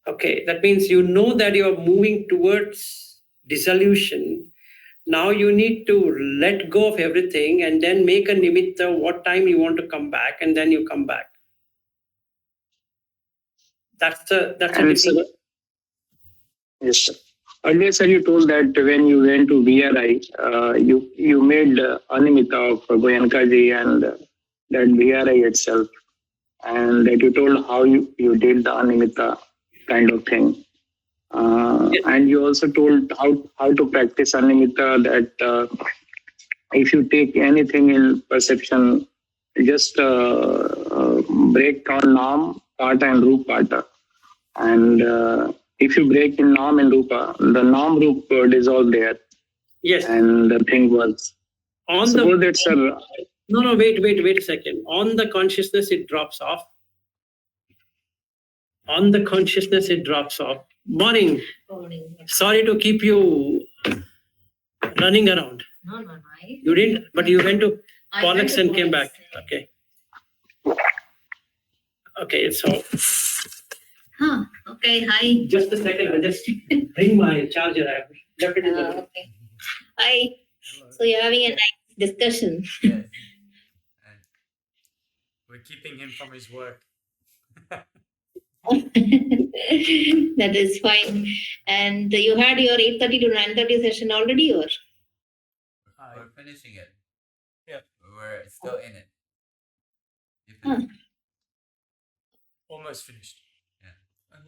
Okay, that means you know that you are moving towards dissolution. Now you need to let go of everything and then make a nimitta what time you want to come back, and then you come back. That's a different. Yes, sir. Earlier, sir, you told that when you went to VRI, you made animitta of Goyankaji and that VRI itself, and that you told how you did the animitta kind of thing. Yes. And you also told how to practice animitta, that if you take anything in perception, just break down Nam, Pata and Rupa Pata. And if you break in Nam and Rupa, the Nam Rupa dissolve there. Yes. And the thing was, On suppose the that, sir. No, wait a second. On the consciousness, it drops off. On the consciousness, it drops off. Morning. Sorry to keep you running around. No. You didn't, but you went to Pollux and came back. Okay. Okay, so. Okay, hi. Just a second, I'll just bring my charger. I left it in the room. Okay. Hi. So you're having a nice discussion. Yes. We're keeping him from his work. That is fine. And you had your 8:30 to 9:30 session already, or? We're finishing it. Yeah. We're still in it. You Huh. finished? Almost finished.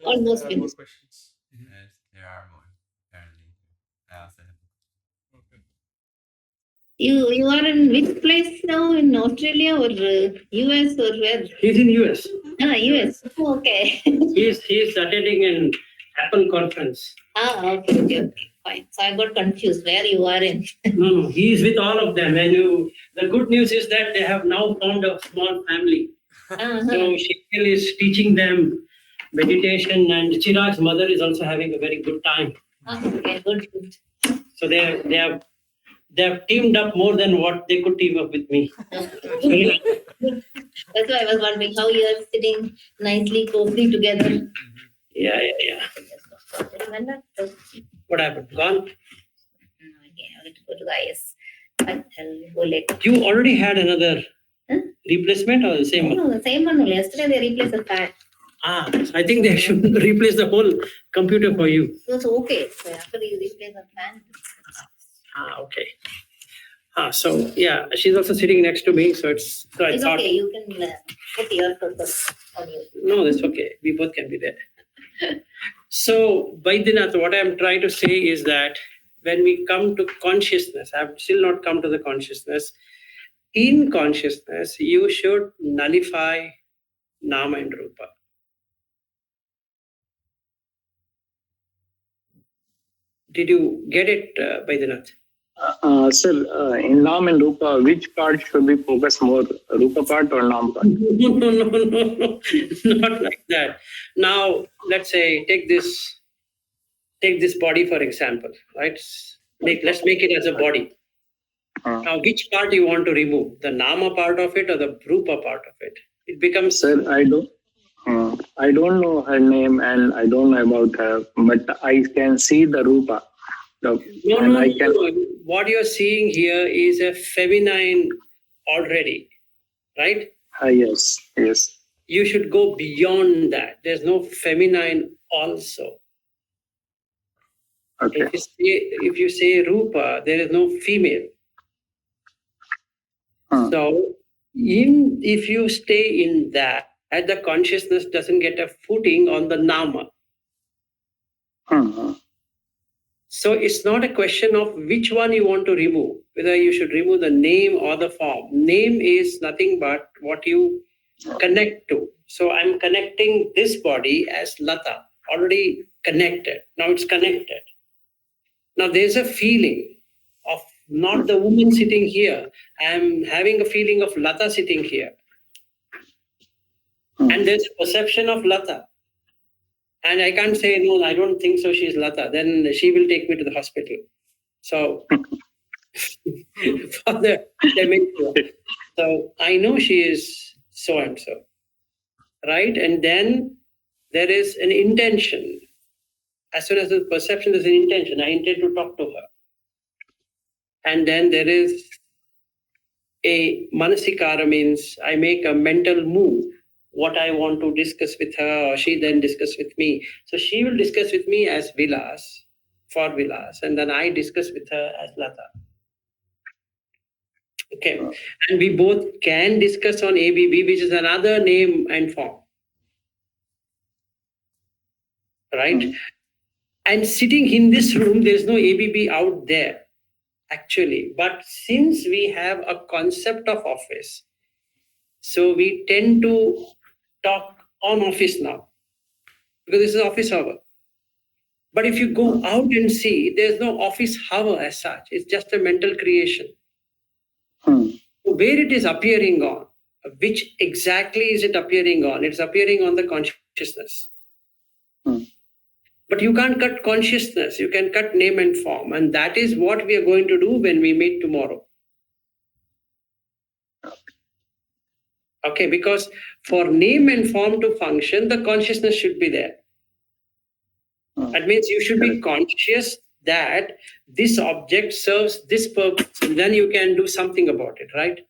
Almost there are more finished. questions. Yes, there are more, apparently. I also have. Okay. You are in which place now? In Australia or US or where? He's in US. US. Oh, okay. He's attending an Apple conference. Okay. Fine. So I got confused where you are in. No, he's with all of them. And the good news is that they have now found a small family. So Shekhar is teaching them meditation, and Chirag's mother is also having a very good time. Okay, good. So they have teamed up more than what they could team up with me. That's why I was wondering how you are sitting nicely, closely together. Yeah. What happened? Gone? Okay, I have to go to the IS. I'll go later. You already had another Huh? replacement or the same one? No, the same one only. Yesterday they replaced the fan. I think they should replace the whole computer for you. It was okay. So after they replaced the fan. Okay. So yeah, she's also sitting next to me, so it's. So I It's thought, okay. You can put your focus on you. no, that's okay. We both can be there. So, Vaidinath, what I'm trying to say is that when we come to consciousness, I've still not come to the consciousness. In consciousness, you should nullify Nama and Rupa. Did you get it, Vaidinath? Sir, in Nam and Rupa, which part should we focus more, Rupa part or Nam part? No, not like that. Now, let's say take this body for example, right? Let's make it as a body. Now, which part you want to remove? The Nama part of it or the Rupa part of it? It becomes. Sir, I don't know her name and I don't know about her, but I can see the Rupa. No. What you're seeing here is a feminine already, right? Yes. You should go beyond that. There's no feminine also. Okay. If you say Rupa, there is no female. So, if you stay in that, the consciousness doesn't get a footing on the Nama. So it's not a question of which one you want to remove, whether you should remove the name or the form. Name is nothing but what you connect to. So I'm connecting this body as Lata, already connected. Now it's connected. Now there's a feeling of not the woman sitting here. I'm having a feeling of Lata sitting here. And there's a perception of Lata. And I can't say, no, I don't think so, she's Lata. Then she will take me to the hospital. So, for the dementia. So, I know she is so and so. Right? And then there is an intention. As soon as the perception is an intention, I intend to talk to her. And then there is a manasikara, means I make a mental move. What I want to discuss with her, or she then discuss with me. So she will discuss with me as Vilas, for Vilas, and then I discuss with her as Lata. Okay, and we both can discuss on ABB, which is another name and form. Right? And sitting in this room, there's no ABB out there, actually. But since we have a concept of office, so we tend to talk on office now, because this is office hour. But if you go out and see, there's no office hour as such. It's just a mental creation. Where it is appearing on, which exactly is it appearing on? It's appearing on the consciousness. But you can't cut consciousness. You can cut name and form. And that is what we are going to do when we meet tomorrow. Okay, because for name and form to function, the consciousness should be there. That means you should be conscious that this object serves this purpose, and then you can do something about it, right?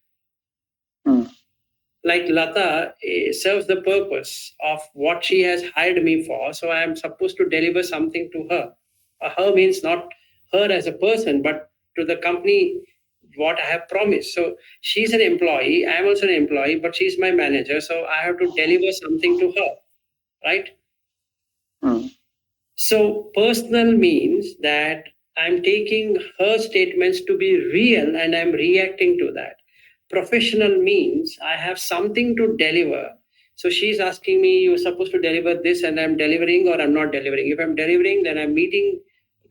Like Lata serves the purpose of what she has hired me for, so I am supposed to deliver something to her. Her means not her as a person, but to the company, what I have promised. So she's an employee, I am also an employee, but she's my manager, so I have to deliver something to her, right? So personal means that I'm taking her statements to be real and I'm reacting to that. Professional means I have something to deliver. So she's asking me, you're supposed to deliver this, and I'm delivering or I'm not delivering. If I'm delivering, then I'm meeting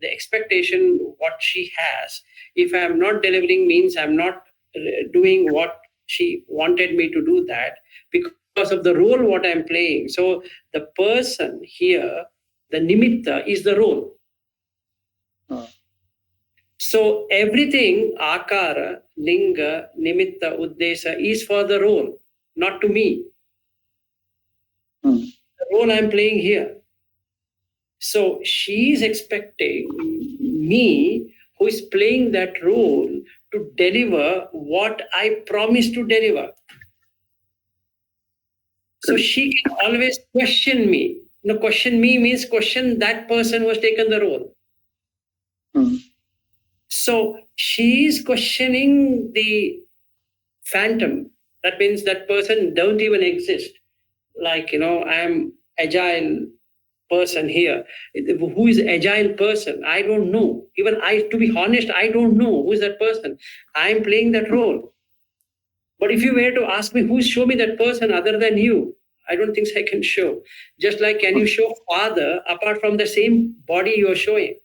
the expectation what she has. If I'm not delivering, means I'm not doing what she wanted me to do, that because of the role what I'm playing. So the person here, the nimitta, is the role. So everything, akara, linga, nimitta, uddesa, is for the role, not to me. The role I'm playing here. So she is expecting me who is playing that role to deliver what I promised to deliver. So she can always question me. No, question me means question that person who has taken the role. Hmm. So she is questioning the phantom. That means that person don't even exist. Like, I am agile person here. Who is agile person? I don't know. Even to be honest, I don't know who is that person. I am playing that role. But if you were to ask me, show me that person other than you, I don't think I can show. Just like, can you show father apart from the same body you are showing?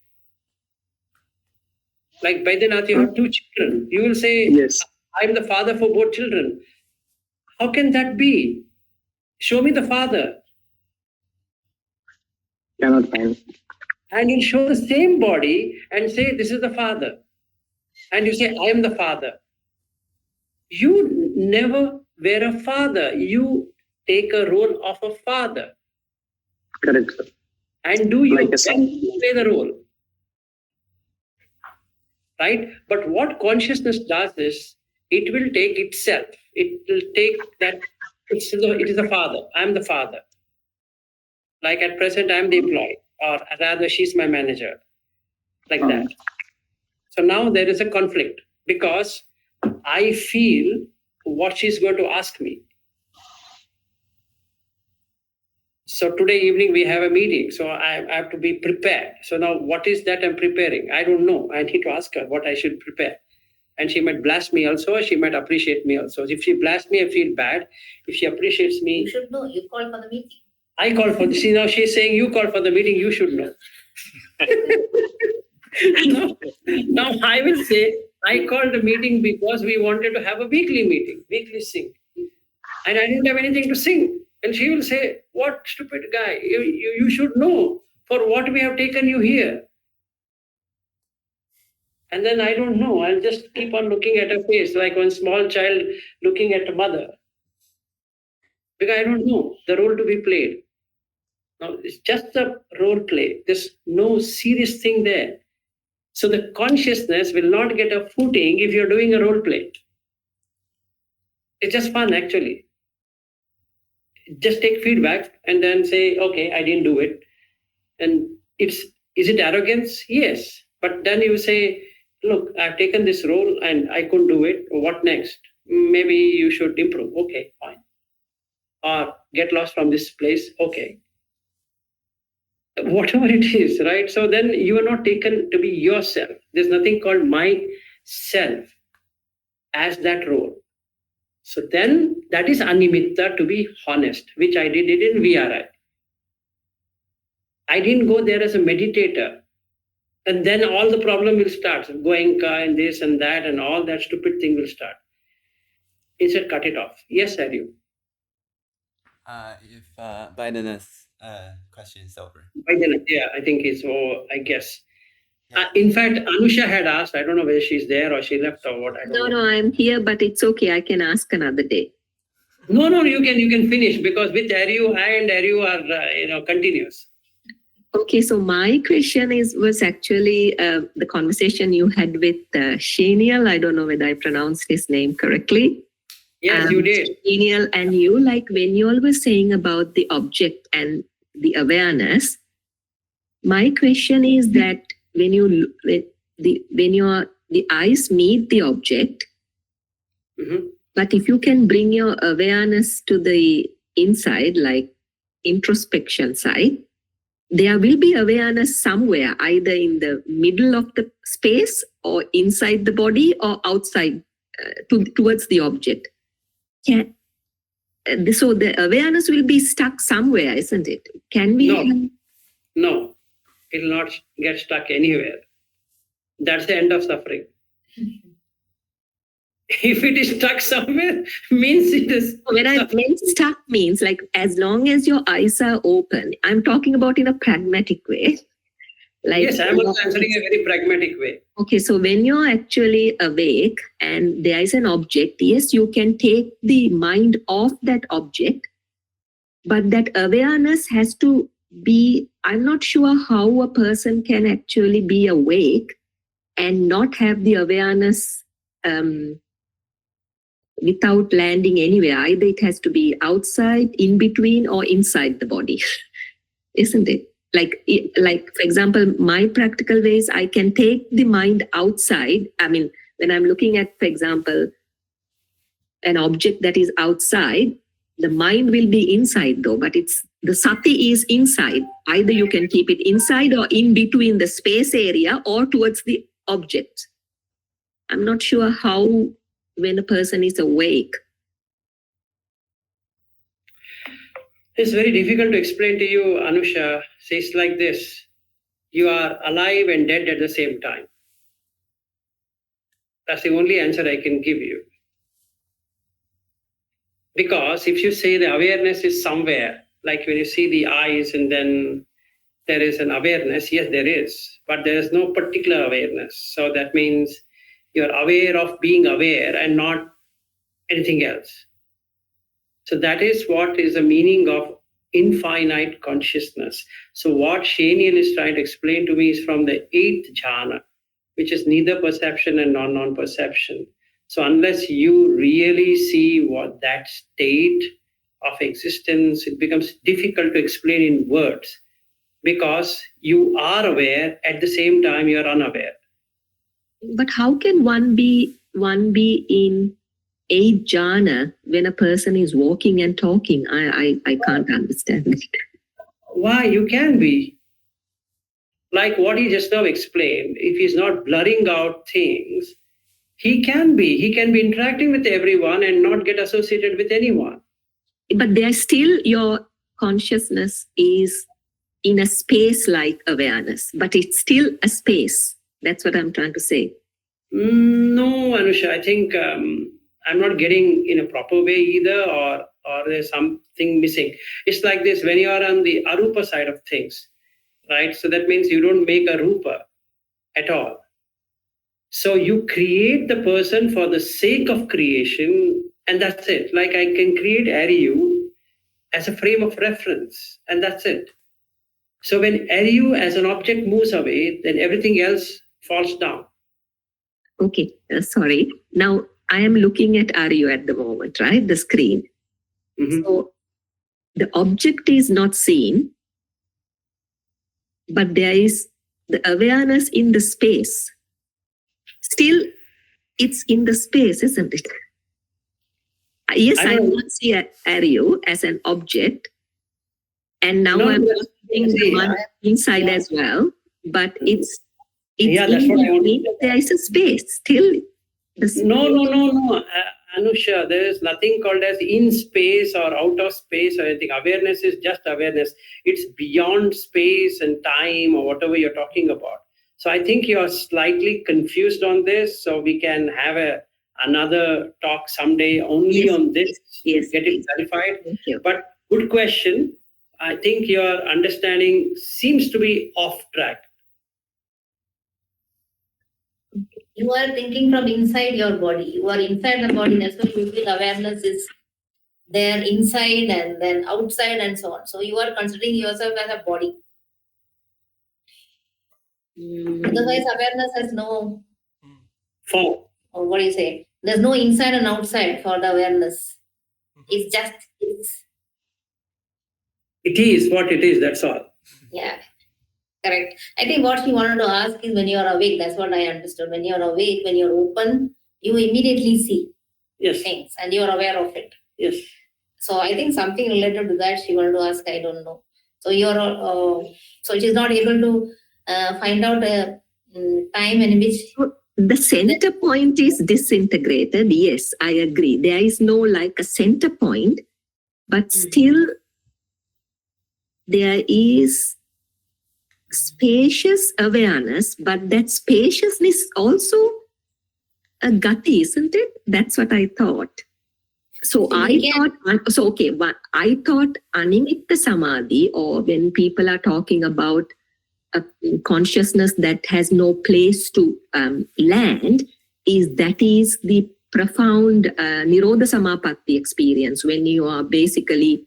Like Baidyanath, you have 2 children. You will say, Yes. I'm the father for both children. How can that be? Show me the father. Cannot find. And you'll show the same body and say, this is the father. And you say, I am the father. You never were a father. You take a role of a father. Correct, sir. And do your Like a best son. to play the role. Right? But what consciousness does is, it will take itself. It will take that, it is the father. I am the father. Like at present, I am the employee. Or rather, she's my manager. Like that. So now there is a conflict because I feel what she's going to ask me. So today evening we have a meeting, so I have to be prepared. So now what is that I'm preparing? I don't know. I need to ask her what I should prepare. And she might blast me also, she might appreciate me also. If she blasts me, I feel bad. If she appreciates me... You should know, you called for the meeting. I called for this. See, now she's saying you called for the meeting, you should know. now I will say, I called the meeting because we wanted to have a weekly meeting, weekly sing. And I didn't have anything to sing. And she will say, what stupid guy, you should know for what we have taken you here. And then I don't know, I'll just keep on looking at her face like one small child looking at a mother. Because I don't know the role to be played. Now, it's just a role play. There's no serious thing there. So the consciousness will not get a footing if you're doing a role play. It's just fun, actually. Just take feedback and then say, okay, I didn't do it. And is it arrogance? Yes. But then you say, look, I've taken this role and I couldn't do it. What next? Maybe you should improve. Okay, fine. Or get lost from this place. Okay. Whatever it is, right? So then you are not taken to be yourself. There's nothing called myself as that role. So then that is animitta, to be honest, which I did it in VRI. I didn't go there as a meditator. And then all the problem will start. Goenka and this and that and all that stupid thing will start. Instead, cut it off. Yes, Aryu. If Biden's question is over. Biden, yeah, I think it's, I guess. Yeah. In fact, Anusha had asked, I don't know whether she's there or she left or what. I don't know. No, I'm here, but it's okay. I can ask another day. No, you can finish because with Aryu, I and Aryu are continuous. Okay, so my question was actually the conversation you had with Shaniel. I don't know whether I pronounced his name correctly. Yes, you did. Shaniel and you, like when you all were saying about the object and the awareness, my question is that when the eyes meet the object, but if you can bring your awareness to the inside, like introspection side, there will be awareness somewhere, either in the middle of the space or inside the body or outside towards the object. So the awareness will be stuck somewhere, isn't it? Can we? No, it will not get stuck anywhere. That's the end of suffering. If it is stuck somewhere, means it is. When I mean stuck means like as long as your eyes are open, I'm talking about in a pragmatic way. Like, yes, I'm also answering a very pragmatic way. Okay, so when you're actually awake and there is an object, yes, you can take the mind off that object, but that awareness has to be, I'm not sure how a person can actually be awake and not have the awareness without landing anywhere. Either it has to be outside, in between, or inside the body, isn't it? Like, for example, my practical ways, I can take the mind outside. I mean, when I'm looking at, for example, an object that is outside, the mind will be inside though, but it's the sati is inside. Either you can keep it inside or in between the space area or towards the object. I'm not sure how, when a person is awake. It's very difficult to explain to you, Anusha. Says like this: you are alive and dead at the same time. That's the only answer I can give you. Because if you say the awareness is somewhere, like when you see the eyes and then there is an awareness, yes, there is, but there is no particular awareness. So that means you're aware of being aware and not anything else. So that is what is the meaning of infinite consciousness. So what Shaniel is trying to explain to me is from the 8th jhana, which is neither perception and non-perception. So unless you really see what that state of existence, it becomes difficult to explain in words, because you are aware at the same time you are unaware. But how can one be in 8 jhana when a person is walking and talking? I can't understand it. Why? You can be. Like what he just now explained, if he's not blurring out things, he can be interacting with everyone and not get associated with anyone. But there's still, your consciousness is in a space like awareness, but it's still a space. That's what I'm trying to say. No, Anusha, I think I'm not getting in a proper way either, or there's something missing. It's like this: when you are on the arupa side of things, right? So that means you don't make a rupa at all. So you create the person for the sake of creation, and that's it. Like I can create Ariyu as a frame of reference, and that's it. So when Ariyu as an object moves away, then everything else falls down. Okay, sorry. Now I am looking at Ariyu at the moment, right? The screen. Mm-hmm. So the object is not seen, but there is the awareness in the space. Still, it's in the space, isn't it? Yes, I don't see Ariyu as an object. And now I'm putting the one inside as well, but it's that's what I want. There is a space still. No. Anusha, there is nothing called as in space or out of space or anything. Awareness is just awareness. It's beyond space and time or whatever you're talking about. So I think you're slightly confused on this. So we can have another talk someday only on this. Yes, get it clarified. Thank you. But good question. I think your understanding seems to be off track. You are thinking from inside your body. You are inside the body. That's why you feel awareness is there inside and then outside and so on. So you are considering yourself as a body. Otherwise, awareness has no form. Or what do you say? There's no inside and outside for the awareness. It's just It is what it is. That's all. Yeah. Correct. I think what she wanted to ask is when you are awake, that's what I understood. When you are awake, when you're open, you immediately see things and you are aware of it. Yes. So I think something related to that she wanted to ask, I don't know. So you're so she's not able to find out a time in which the center point is disintegrated. Yes, I agree. There is no like a center point, but still there is spacious awareness, but that spaciousness also a gati, isn't it? That's what I thought. So I thought animitta samadhi, or when people are talking about a consciousness that has no place to land, is the profound nirodha samapatti experience, when you are basically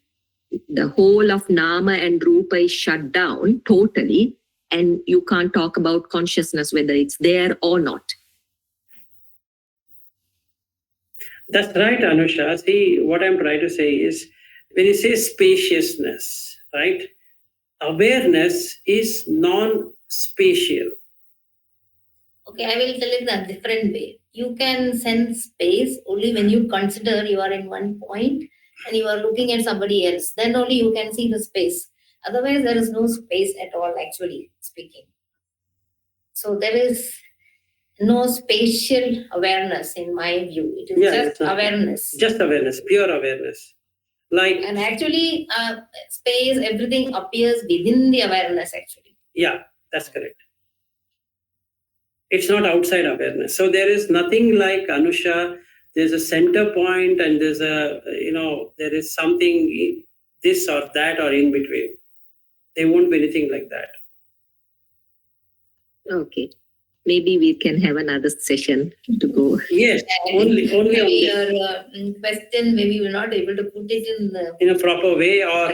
the whole of nama and rupa is shut down totally, and you can't talk about consciousness, whether it's there or not. That's right, Anusha. See, what I'm trying to say is when you say spaciousness, right? Awareness is non-spatial. Okay, I will tell it in a different way. You can sense space only when you consider you are in one point and you are looking at somebody else. Then only you can see the space. Otherwise, there is no space at all, actually speaking. So there is no spatial awareness in my view. It is just awareness. Just awareness, pure awareness. Like, And actually, space, everything appears within the awareness, actually. yeah, that's correct. It's not outside awareness. So there is nothing like Anusha. There's a center point and there's there is something this or that or in between. There won't be anything like that. Okay. Maybe we can have another session to go. Yes, only on Maybe this. your question, maybe we're not able to put it in A proper way, or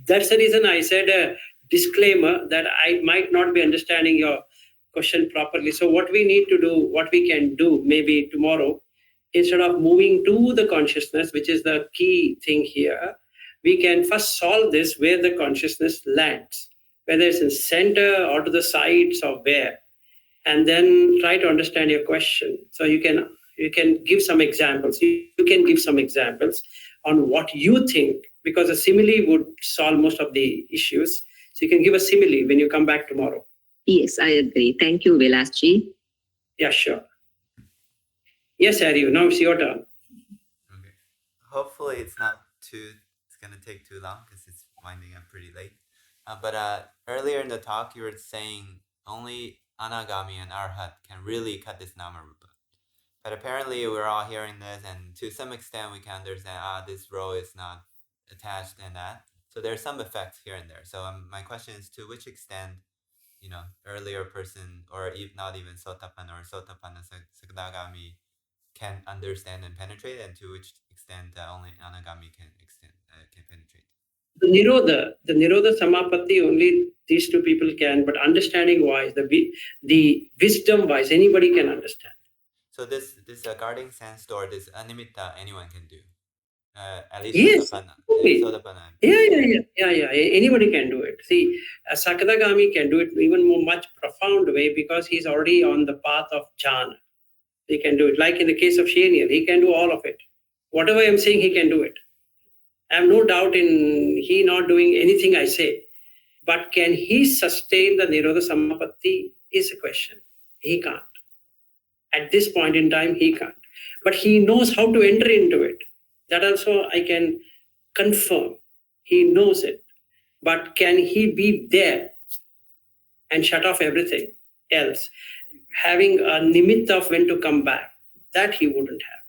that's the reason I said a disclaimer that I might not be understanding your question properly. So what we need to do, what we can do maybe tomorrow, instead of moving to the consciousness, which is the key thing here, we can first solve this where the consciousness lands, whether it's in center or to the sides or where, and then try to understand your question. So you can give some examples. You can give some examples on what you think, because a simile would solve most of the issues. So you can give a simile when you come back tomorrow. Yes, I agree. Thank you, Vilasji. Yeah, sure. Yes, Harry, now it's your turn. Okay. Hopefully it's going to take too long because it's winding up pretty late. But earlier in the talk, you were saying only Anagami and Arhat can really cut this Namarupa. But apparently we're all hearing this, and to some extent we can understand, this row is not attached and that. So there's some effects here and there. So my question is, to which extent, earlier person, or if not even Sotapanna or Sotapanna Sakadagami can understand and penetrate, and to which extent only Anagami can penetrate? The Nirodha Samapatti, only these two people can, but understanding wise, the wisdom wise, anybody can understand. So this guarding sense or this animitta, anyone can do. At least Yes. Sotapanna. Yeah. Anybody can do it. See, Sakadagami can do it even more much profound way because he's already on the path of jhana. He can do it. Like in the case of Sheniel, he can do all of it. Whatever I'm saying, he can do it. I have no doubt in he not doing anything I say. But can he sustain the Nirodha Samapatti is a question. He can't. At this point in time, he can't. But he knows how to enter into it. That also I can confirm. He knows it. But can he be there and shut off everything else? Having a nimitta of when to come back, that he wouldn't have.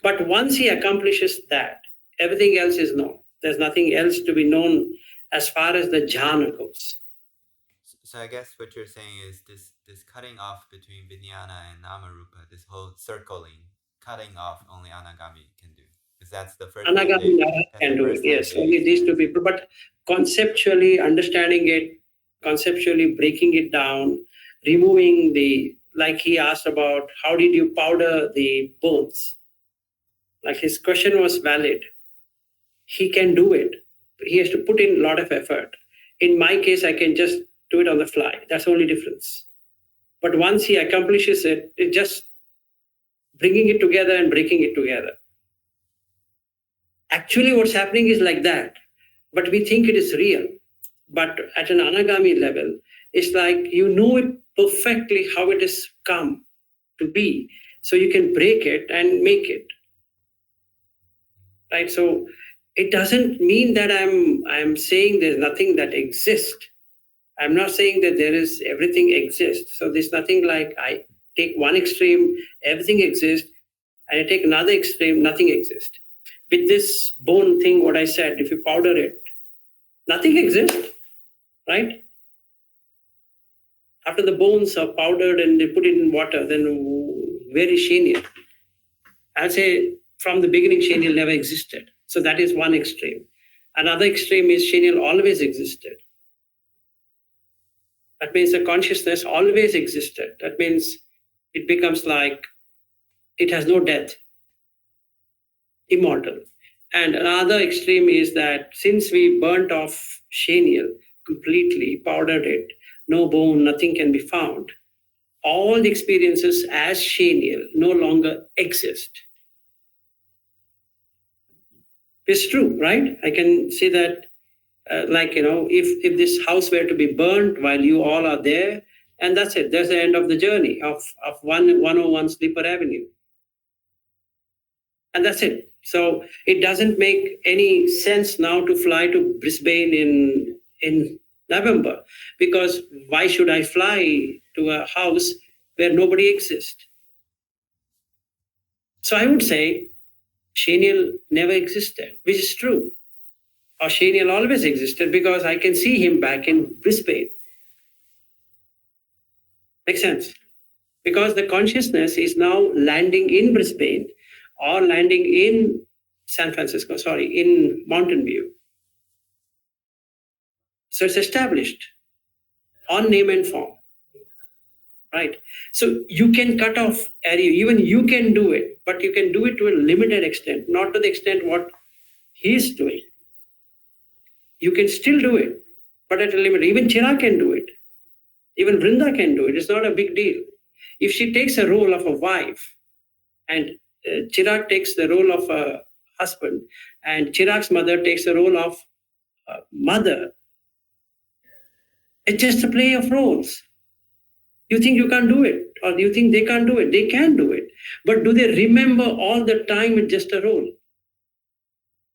But once he accomplishes that, everything else is known. There's nothing else to be known as far as the jhana goes. So I guess what you're saying is this cutting off between Vijnana and Namarupa, this whole circling, cutting off only Anagami can do. Because that's the first Anagami can do it, yes. Only these two people. But conceptually understanding it, conceptually breaking it down, removing like he asked about, how did you powder the bones? Like his question was valid. He can do it. He has to put in a lot of effort. In my case, I can just do it on the fly. That's the only difference. But once he accomplishes it, it's just bringing it together and breaking it together. Actually, what's happening is like that. But we think it is real. But at an Anagami level, it's like you know it perfectly how it has come to be. So you can break it and make it. Right? So it doesn't mean that I'm saying there's nothing that exists. I'm not saying that there is everything exists. So there's nothing like I take one extreme, everything exists, and I take another extreme, nothing exists. With this bone thing, what I said, if you powder it, nothing exists, right? After the bones are powdered and they put it in water, then where is Sheniel? I'll say from the beginning, Sheniel never existed. So that is one extreme. Another extreme is Sheniel always existed. That means the consciousness always existed. That means it becomes like it has no death, immortal. And another extreme is that since we burnt off Shaniel completely, powdered it, no bone, nothing can be found, all the experiences as Shaniel no longer exist. It's true, right? I can see that, if this house were to be burnt while you all are there, and that's it. That's the end of the journey of 101 Sleeper Avenue. And that's it. So it doesn't make any sense now to fly to Brisbane in November, because why should I fly to a house where nobody exists? So I would say Shaniel never existed, which is true. Or Shaniel always existed because I can see him back in Brisbane. Makes sense? Because the consciousness is now landing in Brisbane or landing in in Mountain View. So it's established on name and form, right? So you can cut off area, even you can do it, but you can do it to a limited extent, not to the extent what he's doing. You can still do it, but at a limit. Even Chira can do it. Even Vrinda can do it. It's not a big deal. If she takes a role of a wife and Chirag takes the role of a husband and Chirag's mother takes the role of a mother, it's just a play of roles. You think you can't do it, or you think they can't do it? They can do it. But do they remember all the time it's just a role?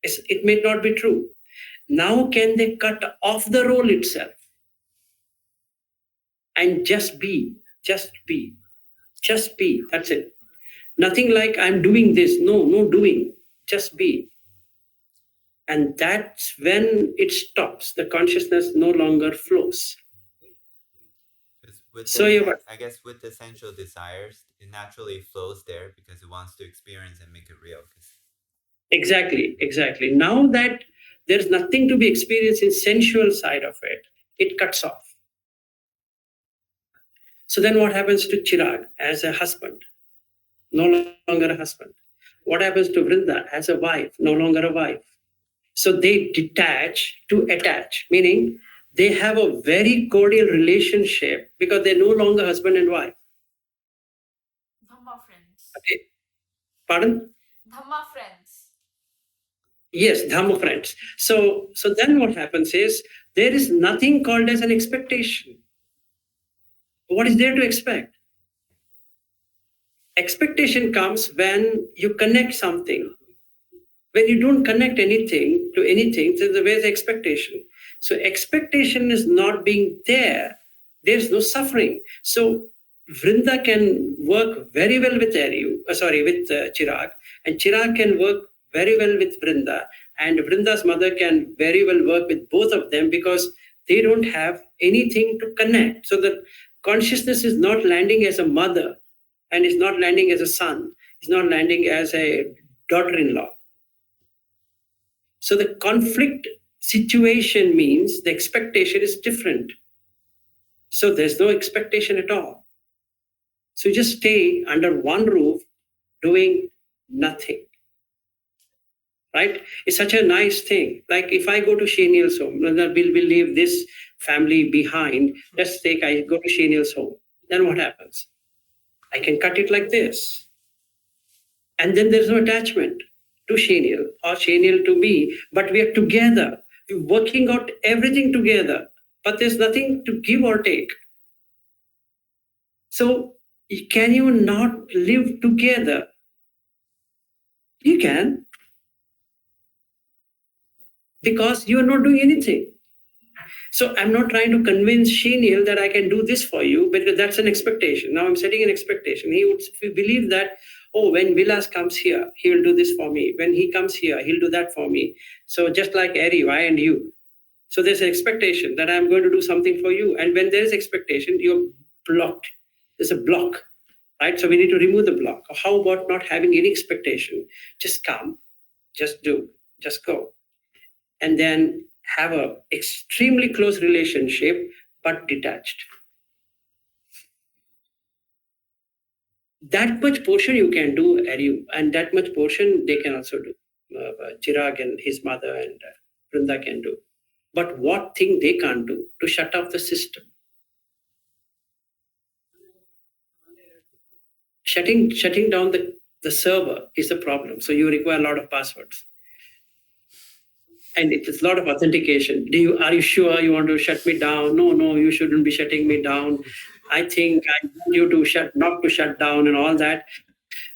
It may not be true. Now can they cut off the role itself and just be? That's it. Nothing like I'm doing this. No doing. Just be. And that's when it stops. The consciousness no longer flows. I guess with the sensual desires, it naturally flows there because it wants to experience and make it real. Exactly. Now that there's nothing to be experienced in sensual side of it, it cuts off. So then what happens to Chirag as a husband? No longer a husband. What happens to Vrinda as a wife? No longer a wife. So they detach to attach, meaning they have a very cordial relationship because they're no longer husband and wife. Dhamma friends. Okay. Pardon? Dhamma friends. Yes, Dhamma friends. So then what happens is there is nothing called as an expectation. What is there to expect? Expectation comes when you connect something. When you don't connect anything to anything, so where's the expectation? So expectation is not being there. There's no suffering. So Vrinda can work very well with Chirag, and Chirag can work very well with Vrinda, and Vrinda's mother can very well work with both of them because they don't have anything to connect. So the consciousness is not landing as a mother, and is not landing as a son, is not landing as a daughter-in-law. So the conflict situation means the expectation is different. So there's no expectation at all. So you just stay under one roof doing nothing. Right? It's such a nice thing. Like if I go to Shaniel's home, we'll leave this family behind. Let's take, I go to Shaniel's home. Then what happens? I can cut it like this. And then there's no attachment to Shaniel or Shaniel to me, but we are together. We're working out everything together, but there's nothing to give or take. So can you not live together? You can. Because you are not doing anything. So I'm not trying to convince Shaniel that I can do this for you, because that's an expectation. Now I'm setting an expectation. He would believe that, oh, when Vilas comes here, he will do this for me. When he comes here, he'll do that for me. So just like Eri, I and you. So there's an expectation that I'm going to do something for you. And when there's expectation, you're blocked. There's a block, right? So we need to remove the block. How about not having any expectation? Just come, just do, just go. And then have a extremely close relationship but detached. That much portion you can do, Aryu, and that much portion they can also do. Chirag and his mother and Vrinda can do. But what thing they can't do? To shut off the system. Shutting down the server is the problem. So you require a lot of passwords. And it's a lot of authentication. Are you sure you want to shut me down? No, you shouldn't be shutting me down. I think I want you to not to shut down and all that.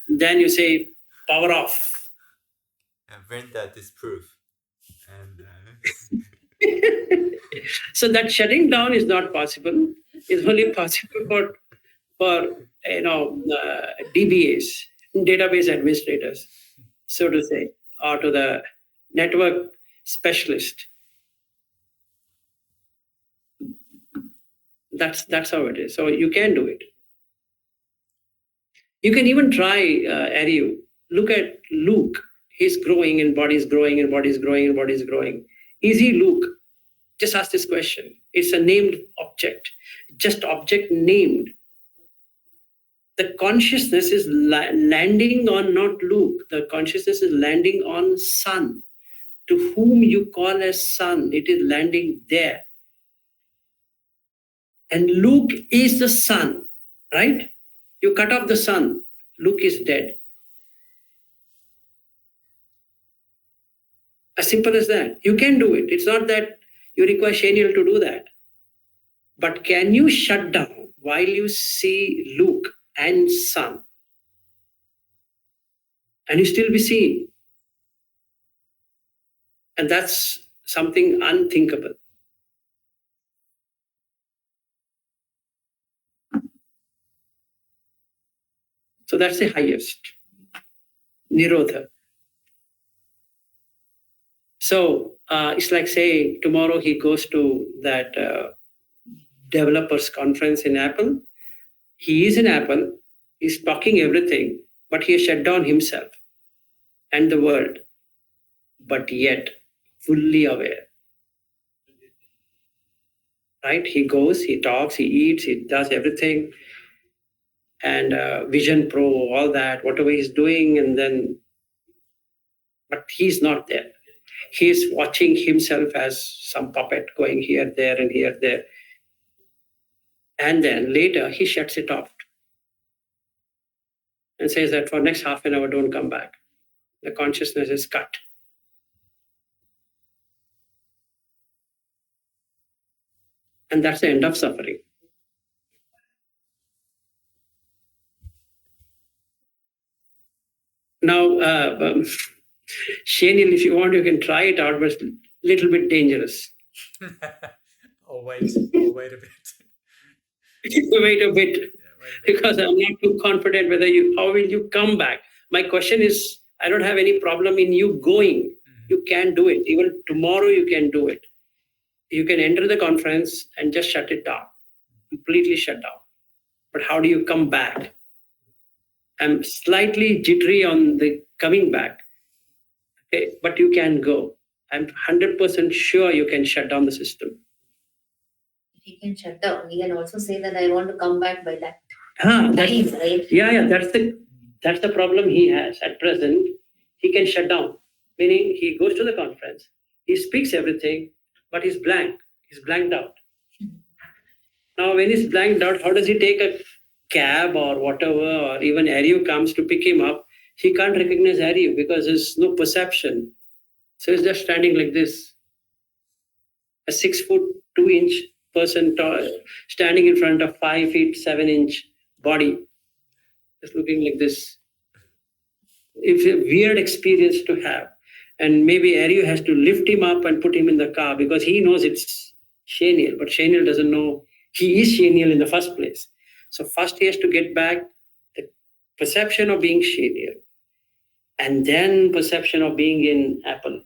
Then you say, power off. And Vrinda disprove. And so that shutting down is not possible. It's only possible for DBAs, database administrators, so to say, or to the network specialist. That's how it is. So you can do it. You can even try, Aryu. Look at Luke. He's growing and body is growing and body is growing and body is growing. Is he Luke? Just ask this question. It's a named object. Just object named. The consciousness is landing on not Luke. The consciousness is landing on Sun. To whom you call as Sun, it is landing there. And Luke is the Sun, right? You cut off the Sun, Luke is dead. As simple as that. You can do it. It's not that you require Shaniel to do that. But can you shut down while you see Luke and Sun? And you still be seen. And that's something unthinkable. So that's the highest. Nirodha. So it's like saying tomorrow he goes to that developers conference in Apple. He is in Apple. He's talking everything, but he has shut down himself and the world, but yet fully aware. Right? He goes, he talks, he eats, he does everything. And Vision Pro, all that, whatever he's doing, and then, but he's not there. He's watching himself as some puppet going here, there, and here, there. And then later he shuts it off and says that for next half an hour, don't come back. The consciousness is cut. And that's the end of suffering. Now, Shaniel, if you want, you can try it out, but it's a little bit dangerous. I'll wait a bit. Wait a bit, because I'm not too confident how will you come back? My question is, I don't have any problem in you going. You can do it. Even tomorrow you can do it. You can enter the conference and just shut it down, completely shut down. But how do you come back? I'm slightly jittery on the coming back, okay, but you can go. I'm 100% sure you can shut down the system. If he can shut down, he can also say that I want to come back by that time, right? Yeah, that's the problem he has at present. He can shut down, meaning he goes to the conference, he speaks everything, but he's blank. He's blanked out. Now, when he's blanked out, how does he take a cab or whatever, or even Aryu comes to pick him up? He can't recognize Aryu because there's no perception. So he's just standing like this. A 6'2" person standing in front of 5'7" body, just looking like this. It's a weird experience to have. And maybe Aryu has to lift him up and put him in the car because he knows it's Shaniel, but Shaniel doesn't know he is Shaniel in the first place. So first he has to get back the perception of being Shaniel, and then perception of being in Apple,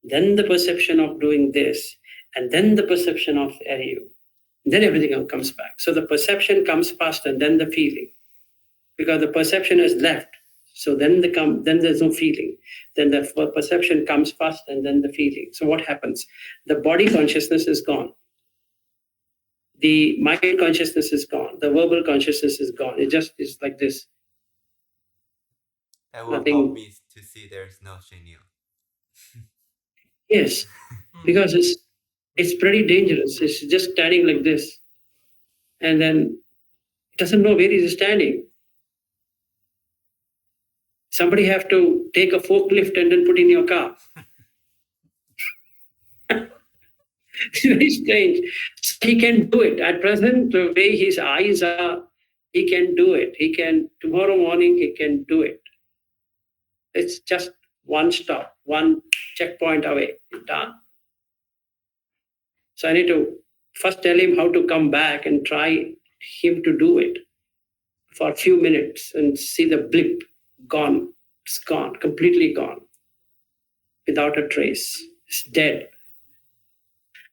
then the perception of doing this, and then the perception of Aryu. Then everything comes back. So the perception comes first and then the feeling, because the perception has left. So then there's no feeling. Then the perception comes first and then the feeling. So what happens? The body consciousness is gone. The mind consciousness is gone. The verbal consciousness is gone. It just is like this. That will Nothing. help me to see there's no chenille. Yes, because it's pretty dangerous. It's just standing like this, and then it doesn't know where he's standing. Somebody have to take a forklift and then put in your car. It's very strange. He can do it. At present, the way his eyes are, he can do it. He can, tomorrow morning, he can do it. It's just one stop, one checkpoint away, done. So I need to first tell him how to come back and try him to do it for a few minutes and see the blip gone. It's gone, completely gone, without a trace. It's dead.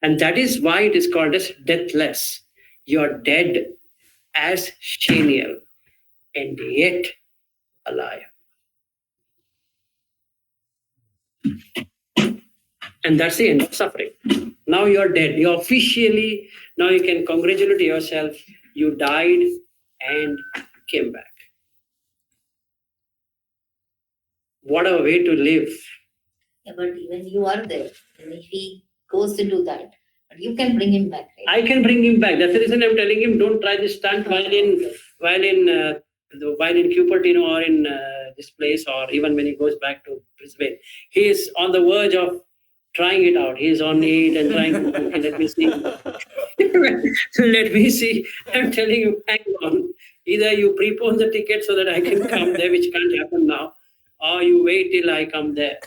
And that is why it is called as deathless. You're dead as Shaniel and yet alive. And that's the end of suffering. Now you're dead. You're officially, now you can congratulate yourself. You died and came back. What a way to live. Yeah, but even you are there, and if he goes into that, but you can bring him back, right? I can bring him back. That's the reason I'm telling him don't try this stunt while in Cupertino or in this place, or even when he goes back to Brisbane. He is on the verge of trying it out. He is on it and trying to okay, let me see. Let me see. I'm telling you, hang on. Either you prepone the ticket so that I can come there, which can't happen now, or you wait till I come there.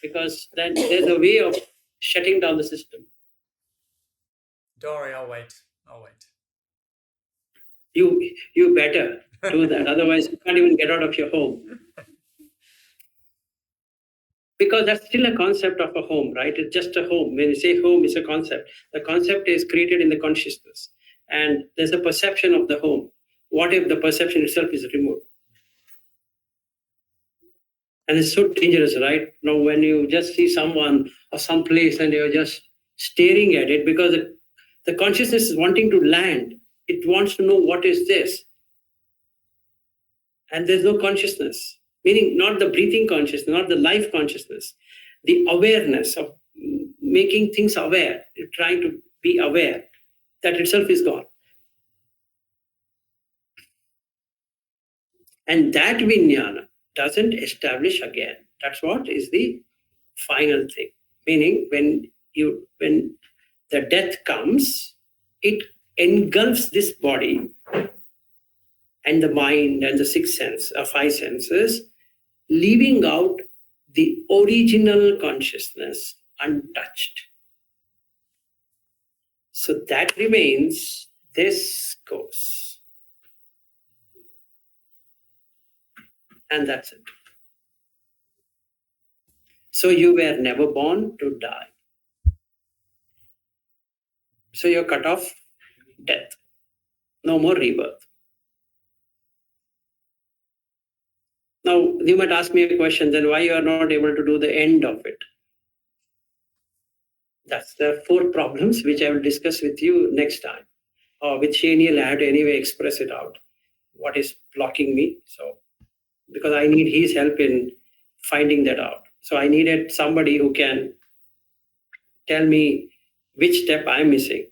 Because then there's a way of shutting down the system. Don't worry, I'll wait. You better do that. Otherwise, you can't even get out of your home. Because that's still a concept of a home, right? It's just a home. When you say home, it's a concept. The concept is created in the consciousness. And there's a perception of the home. What if the perception itself is removed? And it's so dangerous, right? Now, when you just see someone or some place and you're just staring at it, because the consciousness is wanting to land. It wants to know what is this. And there's no consciousness, meaning not the breathing consciousness, not the life consciousness, the awareness of making things aware, trying to be aware, that itself is gone. And that vijnana doesn't establish again. That's what is the final thing. Meaning when the death comes, it engulfs this body and the mind and the five senses, leaving out the original consciousness untouched. So that remains, this goes. And that's it. So you were never born to die. So you're cut off, death. No more rebirth. Now, you might ask me a question, then why you are not able to do the end of it? That's the 4 problems which I will discuss with you next time. Or with Shaniel, I have to anyway express it out. What is blocking me? So, because I need his help in finding that out. So I needed somebody who can tell me which step I'm missing.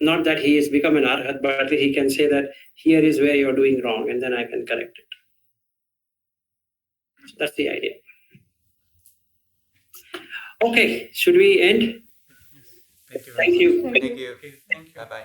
Not that he has become an arhat, but he can say that here is where you're doing wrong, and then I can correct it. So that's the idea. Okay, should we end? Thank you. Thank you. Thank you. Okay, thank you. Bye-bye.